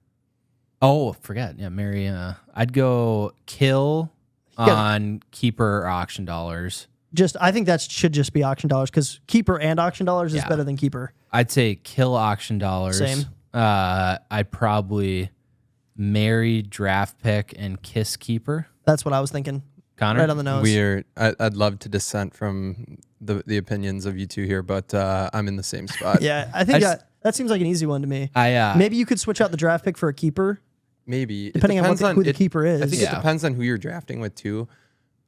Oh, forget. Yeah, Mary. I'd go kill on keeper or auction dollars. I think that should just be auction dollars because keeper and auction dollars is better than keeper. I'd say kill auction dollars. Same. I'd probably marry draft pick and kiss keeper. That's what I was thinking. Connor? Right on the nose. I'd love to dissent from the opinions of you two here, but I'm in the same spot. Yeah, I think that seems like an easy one to me. Maybe you could switch out the draft pick for a keeper. Maybe. Depending on who the keeper is. I think it depends on who you're drafting with, too.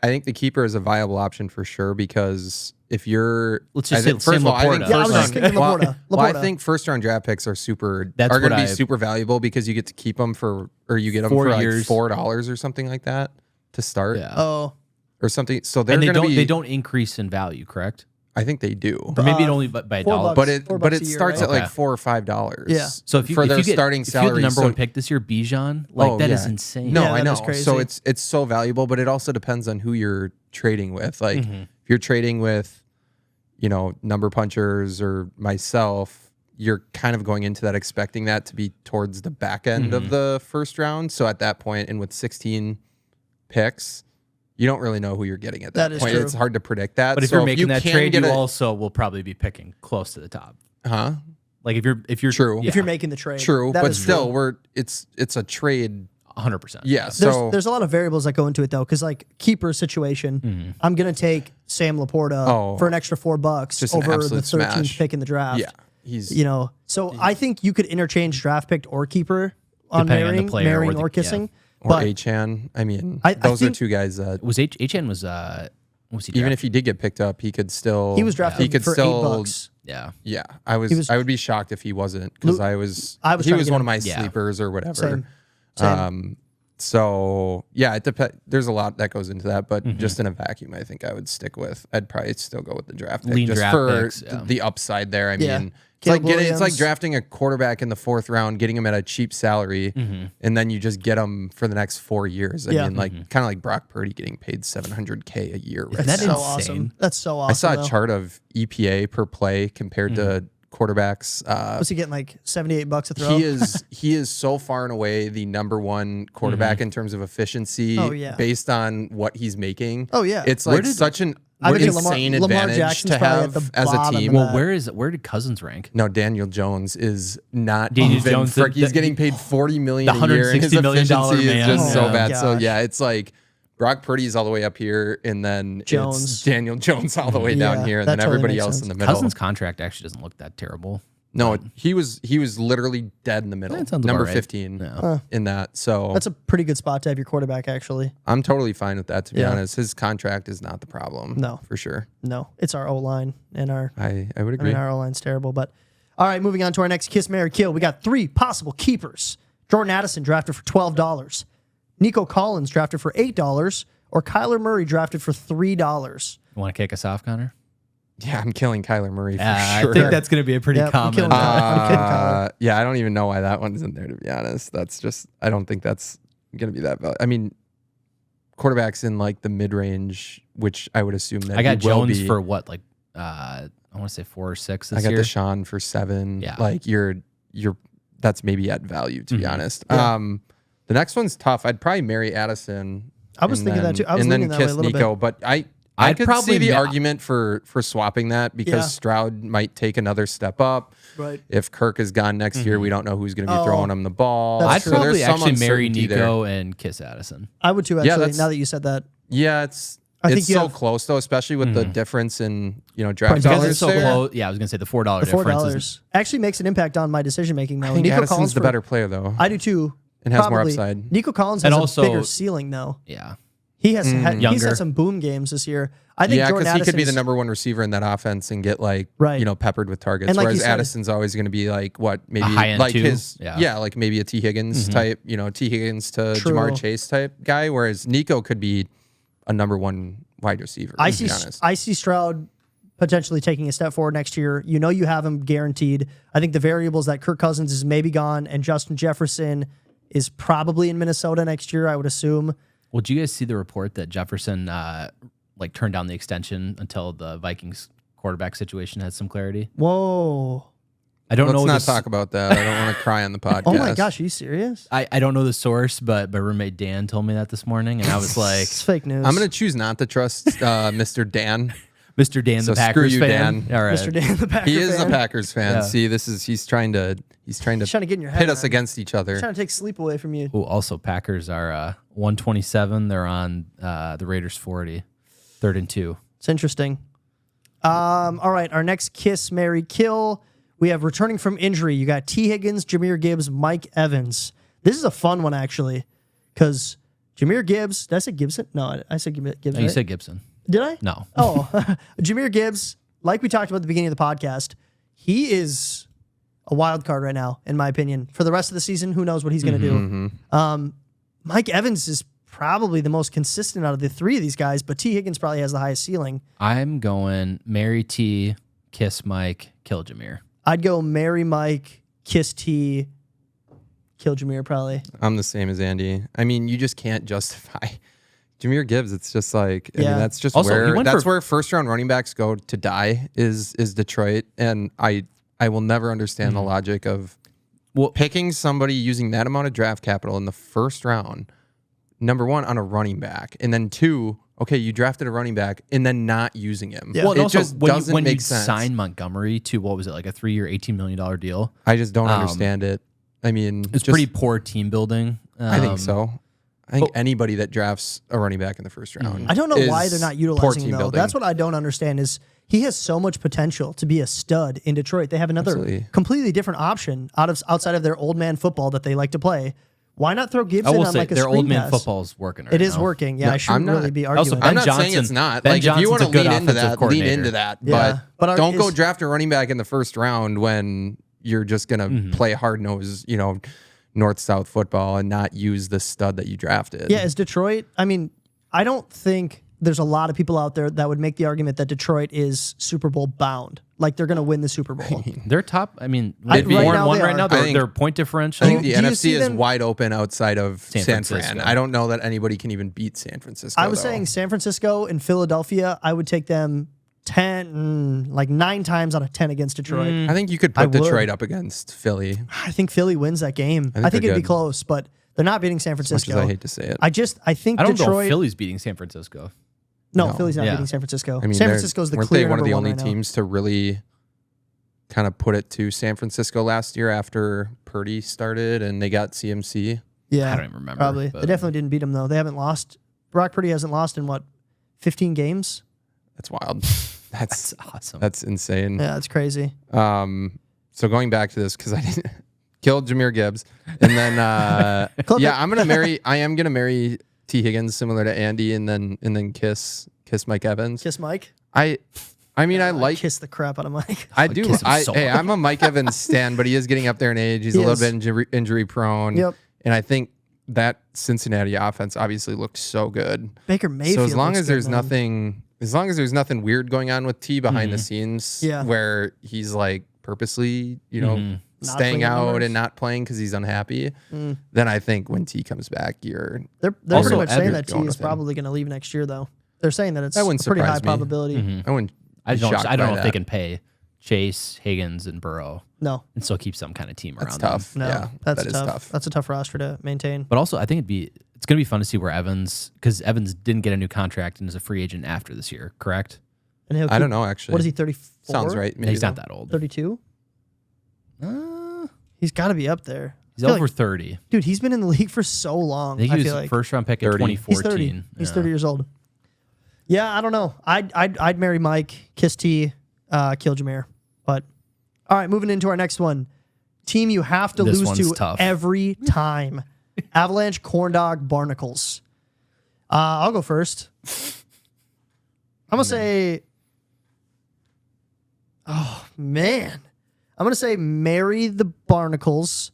I think the keeper is a viable option for sure because if you're... Let's just say first of all, I was just thinking Laporta. Well, I think first-round draft picks are going to be super valuable because you get to keep them for like $4 or something like that to start. Yeah. Oh. Or something. So they don't increase in value, correct? I think they do. Or maybe it only by $1. But it starts at like $4 or $5. Yeah. So if you get starting salary, if you're the number one pick this year, Bijan, that is insane. No, Yeah, I know. that is crazy. So it's so valuable, but it also depends on who you're trading with. Like if you're trading with, number punchers or myself, you're kind of going into that expecting that to be towards the back end of the first round. So at that point, and with 16 picks, you don't really know who you're getting at that point. True. It's hard to predict that. But if you're making that trade, you also will probably be picking close to the top. Huh? Like if you're true. Yeah. If you're making the trade. True, that but is still true. it's a trade. 100%. Yeah. So there's a lot of variables that go into it though, because like keeper situation, I'm gonna take Sam Laporta for an extra $4 Just an over the absolute 13th smash. pick in the draft. yeah, he's So I think you could interchange draft pick or keeper on Depending on the player marrying or or kissing. or But Achan. I mean, I those are think- two guys that Was HN was he even if he did get picked up, he could still he was drafted for $8. yeah. Yeah, I would be shocked if he wasn't because he was trying to get one him. of my Yeah. sleepers or whatever. Same. So yeah, it depends. There's a lot that goes into that, but just in a vacuum, I think I would stick with. I'd probably still go with the draft pick Lean just draft for picks, yeah. the upside there. I Yeah. mean, Caleb it's like Williams. drafting a quarterback in the 4th round, getting him at a cheap salary, and then you just get him for the next 4 years. I Yeah. mean, like kind of like Brock Purdy getting paid $700K a year. Right That's now. so insane. awesome. That's so awesome. I saw a though. chart of EPA per play compared to quarterbacks. Was he getting like $78 a throw? He is so far and away the number one quarterback in terms of efficiency Oh, yeah. based on what he's making. Oh, yeah. It's like such an I bet you insane Lamar advantage Jackson's to probably have at the as a bottom team. of Well, where did Cousins rank? No, Daniel Jones is not Daniel even. Jones, He's getting paid $40 million the a year, and his $160 million efficiency is man. just so Oh, bad. So gosh. yeah, it's like Brock Purdy's all the way up here, and then Jones. it's Daniel Jones all the way Yeah, down here, and that then totally everybody makes else sense. in the middle. Cousins' contract actually doesn't look that terrible. No, he was literally dead in the middle. That sounds Number about right. 15 Yeah. in that. So That's a pretty good spot to have your quarterback, actually. I'm totally fine with that, to be Yeah. honest. His contract is not the problem. No. For sure. No, it's our O-line and our I would I agree. mean, our O-line's terrible. But all right, moving on to our next Kiss, Marry, Kill. We got 3 possible keepers. Jordan Addison drafted for $12. Nico Collins drafted for $8. Or Kyler Murray drafted for $3. You want to kick us off, Connor? Yeah, I'm killing Kyler Murray for I sure. think that's going to be a pretty Yep, I'm common. killing I'm kidding, Kyler. Yeah, I don't even know why that one's in there, to be honest. I don't think that's going to be that valuable. I mean, quarterbacks in like the mid-range, which I would assume that I got he will Jones be. for what, like I want to say 4 or 6 this I got year. Deshaun for 7. Yeah. Like you're that's maybe at value, to be honest. Yeah. The next one's tough. I'd probably marry Addison. I was and thinking that then- too. I was and then leaning that way kiss a little Nico, bit. but I I'd could probably see the ma- argument for swapping that because Yeah. Stroud might take another step up. Right. If Kirk is gone next year, we don't know who's going to be Oh, throwing him the ball. that's I'd true. probably there's some actually marry uncertainty Nico there. and kiss Addison. I would too, Yeah, actually, that's- now that you said that. Yeah, I think it's you so have- close though, especially with the difference in draft Price Because dollars it's so there. close. Yeah, I was going to say the $4 The difference. $4 actually makes an impact on my decision-making, though. I think Nico Addison's Collins the for- better player though. I do too. And has more Probably. upside. Nico Collins And has also- a bigger ceiling, though. Yeah. He has he's Younger. had some boom games this year. I think Yeah, Jordan because he could Addison be the is- number one receiver in that offense and get Right. peppered with targets. And like you whereas said- Addison's always going to be like maybe high-end like two? his Yeah. like maybe a T Higgins type, T Higgins to True. Jamar Chase type guy. Whereas Nico could be a number one wide receiver. I to be see honest. Stroud potentially taking a step forward next year. You know you have him guaranteed. I think the variables that Kirk Cousins is maybe gone and Justin Jefferson is probably in Minnesota next year, I would assume. Well, did you guys see the report that Jefferson turned down the extension until the Vikings quarterback situation has some clarity? Whoa. I don't know. Let's not talk about that. I don't want to cry on the podcast. Oh my gosh, are you serious? I don't know the source, but my roommate Dan told me that this morning, and I was like, It's fake news. I'm going to choose not to trust Mr. Dan. Mr. Dan, So the Packers screw you, fan. Dan. All right. Mr. Dan, the Packer He is fan. a Packers fan. Yeah. See, he's trying to trying to get in your head, pit us man. against each other. Trying to take sleep away from you. Ooh, also, Packers are 127. They're on the Raiders 40, 3rd and 2. It's interesting. All right, our next kiss, marry, kill. We have returning from injury. You got T. Higgins, Jahmyr Gibbs, Mike Evans. This is a fun one, actually, because Jahmyr Gibbs, did I say Gibson? No, I said Gibbs. You Right? said Gibson. Did I? No. Oh, Jahmyr Gibbs, like we talked about at the beginning of the podcast, he is a wild card right now, in my opinion. For the rest of the season, who knows what he's going to do. Mike Evans is probably the most consistent out of the three of these guys, but T. Higgins probably has the highest ceiling. I'm going marry T, kiss Mike, kill Jahmyr. I'd go marry Mike, kiss T, kill Jahmyr probably. I'm the same as Andy. I mean, you just can't justify Jahmyr Gibbs. It's just like, I Yeah. mean, that's just Also, he went for- where first round running backs go to die is Detroit. And I will never understand the logic of picking somebody using that amount of draft capital in the first round, number one, on a running back. And then two, okay, you drafted a running back and then not using him. Yeah. Well, and It also, just when doesn't you make sense. sign Montgomery to, what was it, like a 3-year, $18 million deal? I just don't understand it. I mean, It's pretty poor team building. I think so. I think anybody that drafts a running back in the first round. I don't know why is they're not poor utilizing him, team though. building. That's what I don't understand is he has so much potential to be a stud in Detroit. They have another Absolutely. completely different option outside of their old man football that they like to play. Why not throw Gibson I will on say like a their screen old man pass? football is working right It is now. working. Yeah, No, I shouldn't I'm not- really be Also, arguing. Ben I'm not saying Johnson- it's not. Ben Like, if you Johnson's want a to good lean into offensive that, lean coordinator. into that. Yeah. But Don't go is- draft a running back in the first round when you're just going to play hard nose, north-south football and not use the stud that you drafted. Yeah, is Detroit? I mean, I don't think there's a lot of people out there that would make the argument that Detroit is Super Bowl bound. Like they're going to win the Super Bowl. They're top. I mean, Right 4-1 now right they now. are. Their, I think- their point differential. I think the Do you NFC see is them- wide open outside of San San Francisco. Fran. I don't know that anybody can even beat San Francisco. I was though. saying San Francisco and Philadelphia, I would take them 9 times out of 10 against Detroit. I think you could I put would. Detroit up against Philly. I think Philly wins that game. I think they're it'd be good. close, but they're not beating San As much Francisco. as I hate to say it. I think I don't know Detroit. if Philly's beating San Francisco. No, Philly's not Yeah. beating San Francisco. I mean, San they're- Francisco's the weren't clear they one of number the only right now. teams to really kind of put it to San Francisco last year after Purdy started and they got CMC? Yeah, I don't even remember, Probably but- they definitely didn't beat them though. They haven't lost. Brock Purdy hasn't lost in 15 games. That's wild. That's awesome. That's insane. Yeah, that's crazy. So going back to this because I didn't kill Jahmyr Gibbs and then Clip yeah, it. I am gonna marry T Higgins similar to Andy and then kiss Mike Evans. Kiss Mike. I mean I like Kiss the crap out of Mike. I do. kiss him so hard. I'm a Mike Evans stan, but he is getting up there in age. He's He a little is. bit injury prone. Yep. And I think that Cincinnati offense obviously looked so good. Baker Mayfield. So as long looks as good, there's man. nothing weird going on with T behind the scenes, Yeah. where he's like purposely, Not staying playing out numbers. and not playing because he's unhappy, then I think when T comes back, They're Also, pretty much saying Evan that T going is with him. probably going to leave next year though. They're saying that it's That a wouldn't pretty high surprise me. probability. I wouldn't. I be don't shocked know by if they that. can pay Chase, Higgins, and Burrow No, and still keep some kind of team That's around tough. them. no, Yeah, that's that is tough. tough. That's a tough roster to maintain. But also, I think it's going to be fun to see where Evans, because Evans didn't get a new contract and is a free agent after this year, correct? And he'll I don't know actually. What is he? 34. Sounds right. Maybe He's not that old. 32. He's got to be up there. He's I feel over like- 30. Dude, he's been in the league for so long. I think he was feel like first round pick in 30. he's 30. 2014. He's Yeah. 30 years old. Yeah, I don't know. I'd marry Mike, kiss T, kill Jahmyr. But all right, moving into our next one. Team you have to This lose one's to tough. every time. Avalanche, Corndog, Barnacles. I'll go first. I'm going to say, oh, man. I'm going to say marry the Barnacles.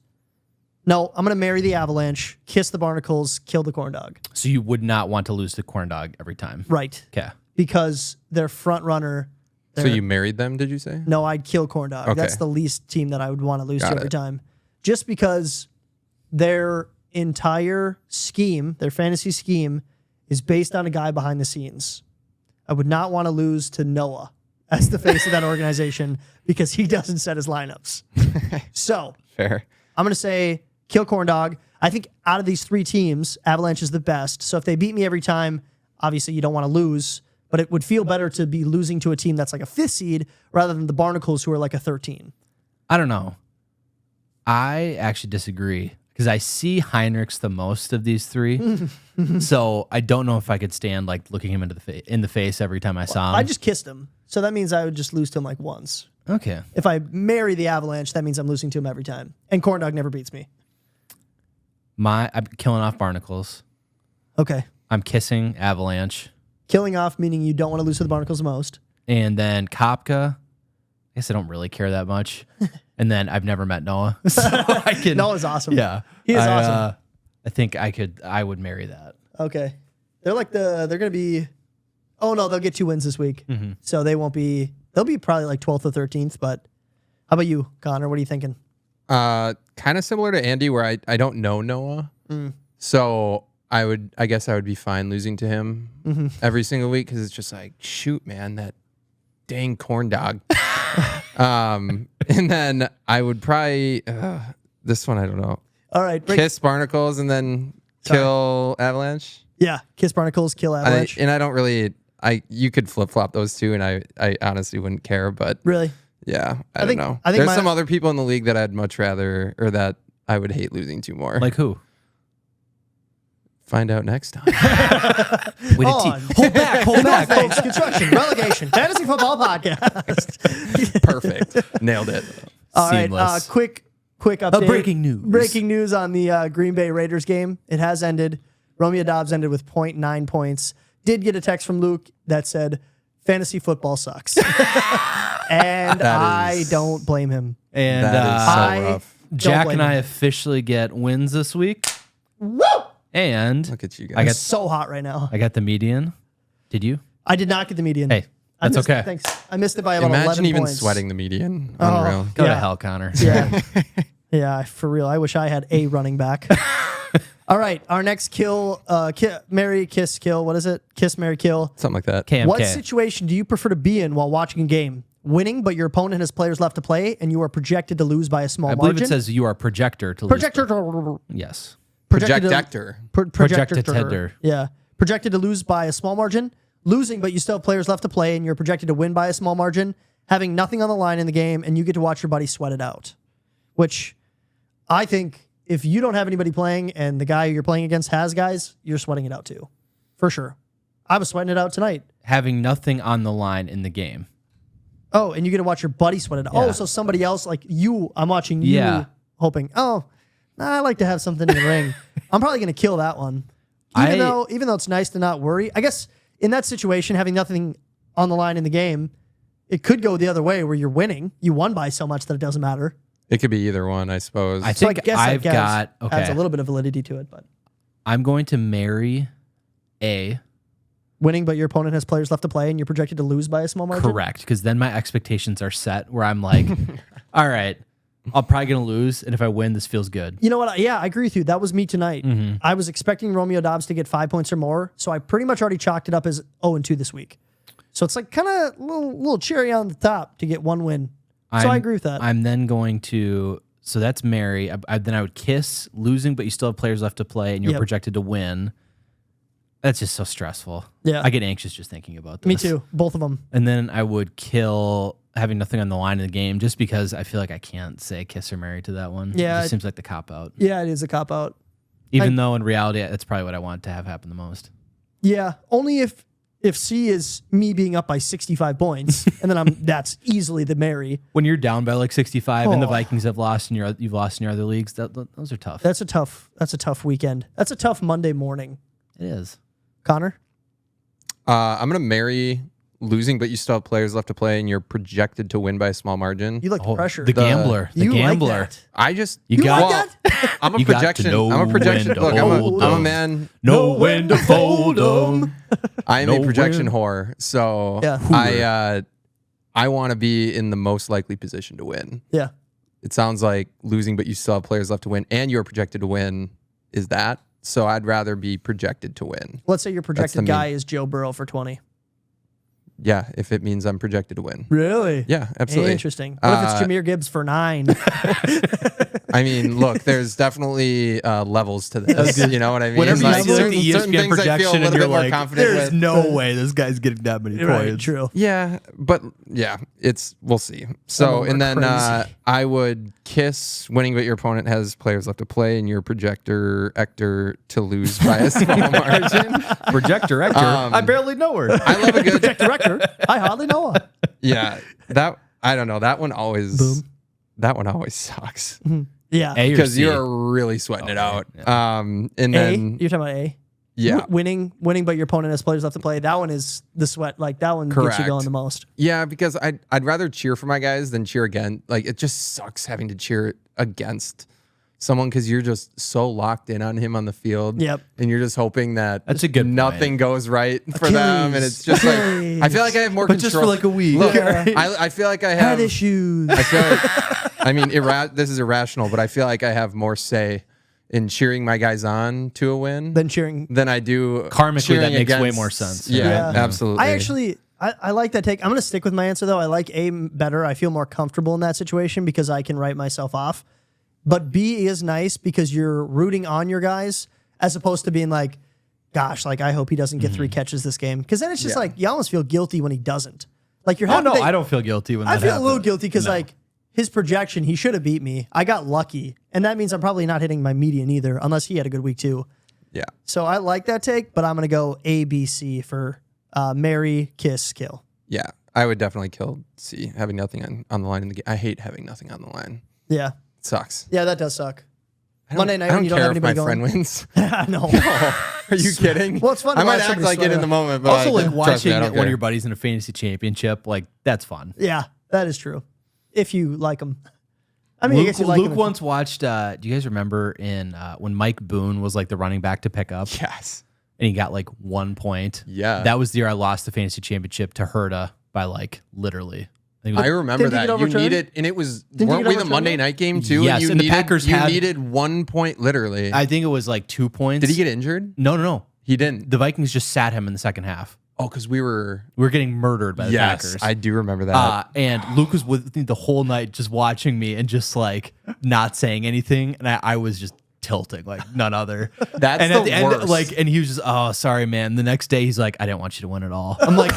No, I'm going to marry the Avalanche, kiss the Barnacles, kill the Corn Dog. So you would not want to lose to Corn Dog every time. Right. Okay. Because they're front runner. So you married them, did you say? No, I'd kill Corn Dog. Okay. That's the least team that I would want to lose Got to every it. time. Just because their entire scheme, their fantasy scheme, is based on a guy behind the scenes. I would not want to lose to Noah as the face of that organization because he doesn't set his lineups. So Fair. I'm going to say kill Corn Dog. I think out of these three teams, Avalanche is the best. So if they beat me every time, obviously you don't want to lose, but it would feel better to be losing to a team that's like a 5th seed rather than the Barnacles who are like a 13. I don't know. I actually disagree because I see Heinrichs the most of these three. So I don't know if I could stand like looking him in the face every time I saw him. I just kissed him. So that means I would just lose to him like once. Okay. If I marry the Avalanche, that means I'm losing to him every time. And Corn Dog never beats me. I'm killing off Barnacles. Okay. I'm kissing Avalanche. Killing off meaning you don't want to lose to the Barnacles the most. And then Kopka. I guess I don't really care that much. And then I've never met Noah. So I can. Noah's awesome. Yeah. He is awesome. I think I would marry that. Okay. They're going to be, oh no, they'll get 2 wins this week. Mm-hmm. So they'll be probably like 12th or 13th. But how about you, Connor? What are you thinking? Kind of similar to Andy where I don't know Noah. So I guess I would be fine losing to him every single week because it's just like, shoot, man, that dang Corn Dog. And then I would probably, this one, I don't know. All right. Kiss Barnacles and then kill Avalanche. Yeah. Kiss Barnacles, kill Avalanche. I don't really, you could flip flop those two and I honestly wouldn't care, but Really? yeah, I think- don't know. I think There's some other people in the league that I'd much rather, or that I would hate losing to more. Like who? Find out next time. Wait, On. hold back. Northface Construction Relegation Fantasy Football Podcast. Perfect. Nailed it. All right. Seamless. Quick update. Breaking news. Breaking news on the Green Bay Raiders game. It has ended. Romeo Dobbs ended with 0.9 points. Did get a text from Luke that said, fantasy football sucks. And I don't blame him. And That is so I rough. Jack blame and I him. officially get wins this week. Woo! And Look at you I guys. It's so hot right now. got the median. Did you? I did not get the median. Hey, I that's missed okay. It. Thanks. I missed it by about 11 Imagine even points. sweating the median. Oh. Unreal. Go Yeah. to hell, Connor. Yeah. Yeah, for real. I wish I had a running back. All right. Our next kill, marry, kiss, kill. What is it? Kiss, marry, kill. Something like that. KMK. What situation do you prefer to be in while watching a game? Winning, but your opponent has players left to play, and you are projected to lose by a small I margin. believe it says you are projector to projector. lose. Yes. Projector. Projected. Yeah. Projected to lose by a small margin. Losing, but you still have players left to play, and you're projected to win by a small margin. Having nothing on the line in the game, and you get to watch your buddy sweat it out. Which I think if you don't have anybody playing and the guy you're playing against has guys, you're sweating it out too. For sure. I was sweating it out tonight. Having nothing on the line in the game. Oh, and you get to watch your buddy sweat it out. Yeah. Oh, so somebody else, like you, I'm watching you Yeah. hoping, I like to have something in the ring. I'm probably going to kill that one. Even though it's nice to not worry. I guess in that situation, having nothing on the line in the game, it could go the other way where you're winning. You won by so much that it doesn't matter. It could be either one, I suppose. I So think I guess I've that got, adds a okay. little bit of validity to it, but I'm going to marry A. winning, but your opponent has players left to play and you're projected to lose by a small margin. Correct. Because then my expectations are set where I'm like, all right, I'm probably going to lose. And if I win, this feels good. You know what? Yeah, I agree with you. That was me tonight. Mm-hmm. I was expecting Romeo Dobbs to get 5 points or more, so I pretty much already chalked it up as 0-2 this week. So it's like kind of a little cherry on the top to get one win. So I agree with that. I'm then going to, so that's marry. Then I would kiss losing, but you still have players left to play and you're Yep. projected to win. That's just so stressful. Yeah. I get anxious just thinking about this. Me too. Both of them. And then I would kill having nothing on the line in the game just because I feel like I can't say kiss or marry to that one. Yeah. It just seems like the cop out. Yeah, it is a cop out. Even though in reality, that's probably what I want to have happen the most. Yeah, only if C is me being up by 65 points, and then that's easily the marry. When you're down by like 65 and the Oh. Vikings have lost and you've lost in your other leagues, those are tough. That's a tough weekend. That's a tough Monday morning. It is. Connor? I'm gonna marry losing, but you still have players left to play, and you're projected to win by a small margin. You like the pressure. The gambler. The You like gambler. that. I just You got that? I'm a You got to projection. know I'm a projection. when to Look, hold I'm a 'em. man. Know when to fold 'em. I am Know a projection when. whore. So Yeah. I want to be in the most likely position to win. Yeah. It sounds like losing, but you still have players left to win, and you're projected to win. Is that? So I'd rather be projected to win. Let's say your projected the guy is Joe Burrow for 20. Yeah, if it means I'm projected to win. Really? Yeah, absolutely. Interesting. What if it's Jahmyr Gibbs for 9? I mean, look, there's definitely levels to this. You know what I mean? Whenever you Like, see like certain the ESPN things I feel a projection and little you're bit more like, confident there's with. no way this guy's getting that many Right, points. true. Yeah, but yeah, we'll see. So, of them and are then crazy. I would kiss winning, but your opponent has players left to play, and your projector Ector to lose by a small margin. Projector Ector. I barely know her. I love a good. Director, I hardly know her. Yeah, that I don't know. That one always. That one always sucks Yeah. A or because C? you're really sweating it out. Yeah. And A? then You're talking about A? yeah, Winning, but your opponent has players left to play. That one is the sweat. Like, that one gets you Correct. going the most. yeah, because I'd rather cheer for my guys than cheer again. Like it just sucks having to cheer against someone because you're just so locked in on him on the field. Yep. And you're just hoping that That's a good nothing point. goes right for them, and it's just Achilles. like I feel like I have more But control. just for like a week. Look, Yeah. I feel like I Head have. issues. I feel like I mean this is irrational, but I feel like I have more say in cheering my guys on to a win Then cheering. than I do Karmically, cheering that makes way against- more sense. Yeah, Yeah. absolutely. I like that take. I'm going to stick with my answer, though. I like A better. I feel more comfortable in that situation because I can write myself off. But B is nice because you're rooting on your guys as opposed to being like, gosh, like, I hope he doesn't get 3 catches this game. Because then it's just Yeah. like, you almost feel guilty when he doesn't. Like, you're Oh, happy no, that- I don't feel guilty when I that feel a little happens. guilty because, No. like, his projection, he should have beat me. I got lucky. And that means I'm probably not hitting my median either, unless he had a good week, too. Yeah. So I like that take, but I'm going to go A, B, C for marry, kiss, kill. Yeah, I would definitely kill C, having nothing on the line in the game. I hate having nothing on the line. Yeah. It sucks. Yeah, that does suck. I don't- Monday night I when you don't care have if my anybody friend going. wins. I know. Are you kidding? Well, it's fun to I might watch act somebody like sweat it in out. the moment, but Also, like trust me, watching I don't one care. of your buddies in a fantasy championship, like that's fun. Yeah, that is true. If you like them. I mean, I guess you like Luke them. once watched. Do you guys remember in when Mike Boone was like the running back to pick up, Yes. and he got like 1 point? Yeah. that was the year I lost the fantasy championship to Herta by like literally. I think it I was, remember Didn't he that. get You overturned? needed, and it was, Didn't he weren't get we the overturned? Monday night game too? Yes, and the needed, Packers you had- needed 1 point literally. I think it was like 2 points. Did he get injured? No. He didn't. The Vikings just sat him in the second half. Oh, because we were. We were getting murdered by the Yes, Packers. I do remember that. And Luke was with me the whole night, just watching me and just like not saying anything, and I was just tilting like none other. That's and the at the end, worst. like, and he was just, oh, sorry, man. The next day, he's like, I didn't want you to win at all. I'm like,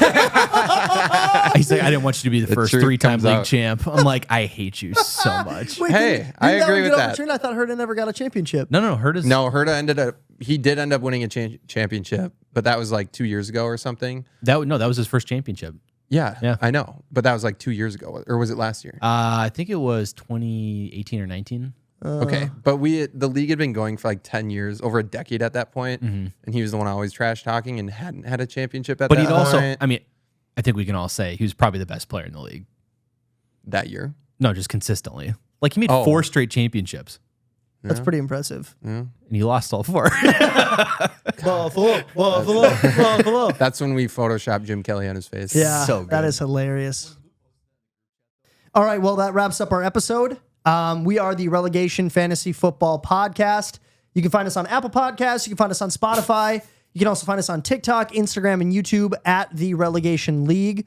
he's like, I didn't want you to be the first truth 3-time comes league out. champ. I'm like, I hate you so much. Wait, Hey, didn't I that agree one with get that. overturned? I thought Herta never got a championship. No, Herta's No, Herta he did end up winning a championship, but that was like 2 years ago or something. that was his first championship. Yeah, I know. But that was like 2 years ago, or was it last year? I think it was 2018 or 19. Okay, but the league had been going for like 10 years, over a decade at that point, and he was the one always trash talking and hadn't had a championship at But that he'd also, point I mean, I think we can all say he was probably the best player in the league. that year. No, just consistently. Like he made Oh. 4 straight championships. That's pretty impressive. And he lost all 4. Buffalo. That's when we photoshopped Jim Kelly on his face. Yeah, So that good. is hilarious. All right, well, that wraps up our episode. We are the Relegation Fantasy Football Podcast. You can find us on Apple Podcasts. You can find us on Spotify. You can also find us on TikTok, Instagram, and YouTube at the Relegation League.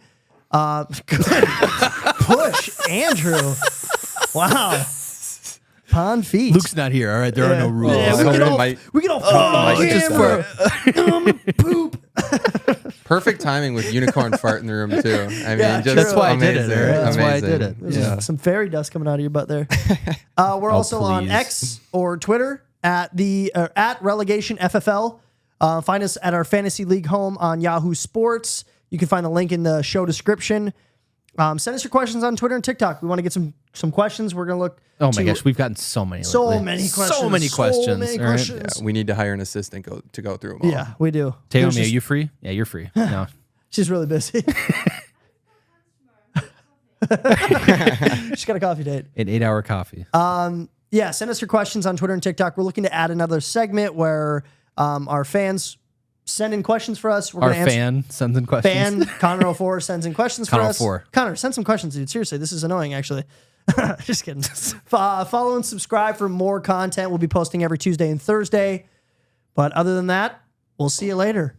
Good push, Andrew. Wow. Pond feet. Luke's not here. All right, there are no rules. Yeah, So we get we off might- on just camera. Poop. Perfect timing with unicorn fart in the room too. I mean, Yeah, just That's why I did it. amazing. Aaron. That's why I Amazing. did it. There's Yeah. some fairy dust coming out of your butt there. We're also on please. X or Twitter at Relegation FFL. Find us at our fantasy league home on Yahoo Sports. You can find the link in the show description. Send us your questions on Twitter and TikTok. We want to get some questions. We're gonna look. Oh my gosh, we've gotten so many. So lately. many questions. So many questions. So many all right? questions. Yeah, we need to hire an assistant to go through them all. Yeah, we do. Taylor, There's are just- you free? Yeah, you're free. No. She's really busy. She's got a coffee date. An 8-hour coffee. Yeah, send us your questions on Twitter and TikTok. We're looking to add another segment where our fans send in questions for us. We're Our gonna answer. fan sends in questions. Fan Connor 04 sends in questions for Connor us. 04. Connor, send some questions, dude. Seriously, this is annoying, actually. Just kidding. Follow and subscribe for more content. We'll be posting every Tuesday and Thursday. But other than that, we'll see you later.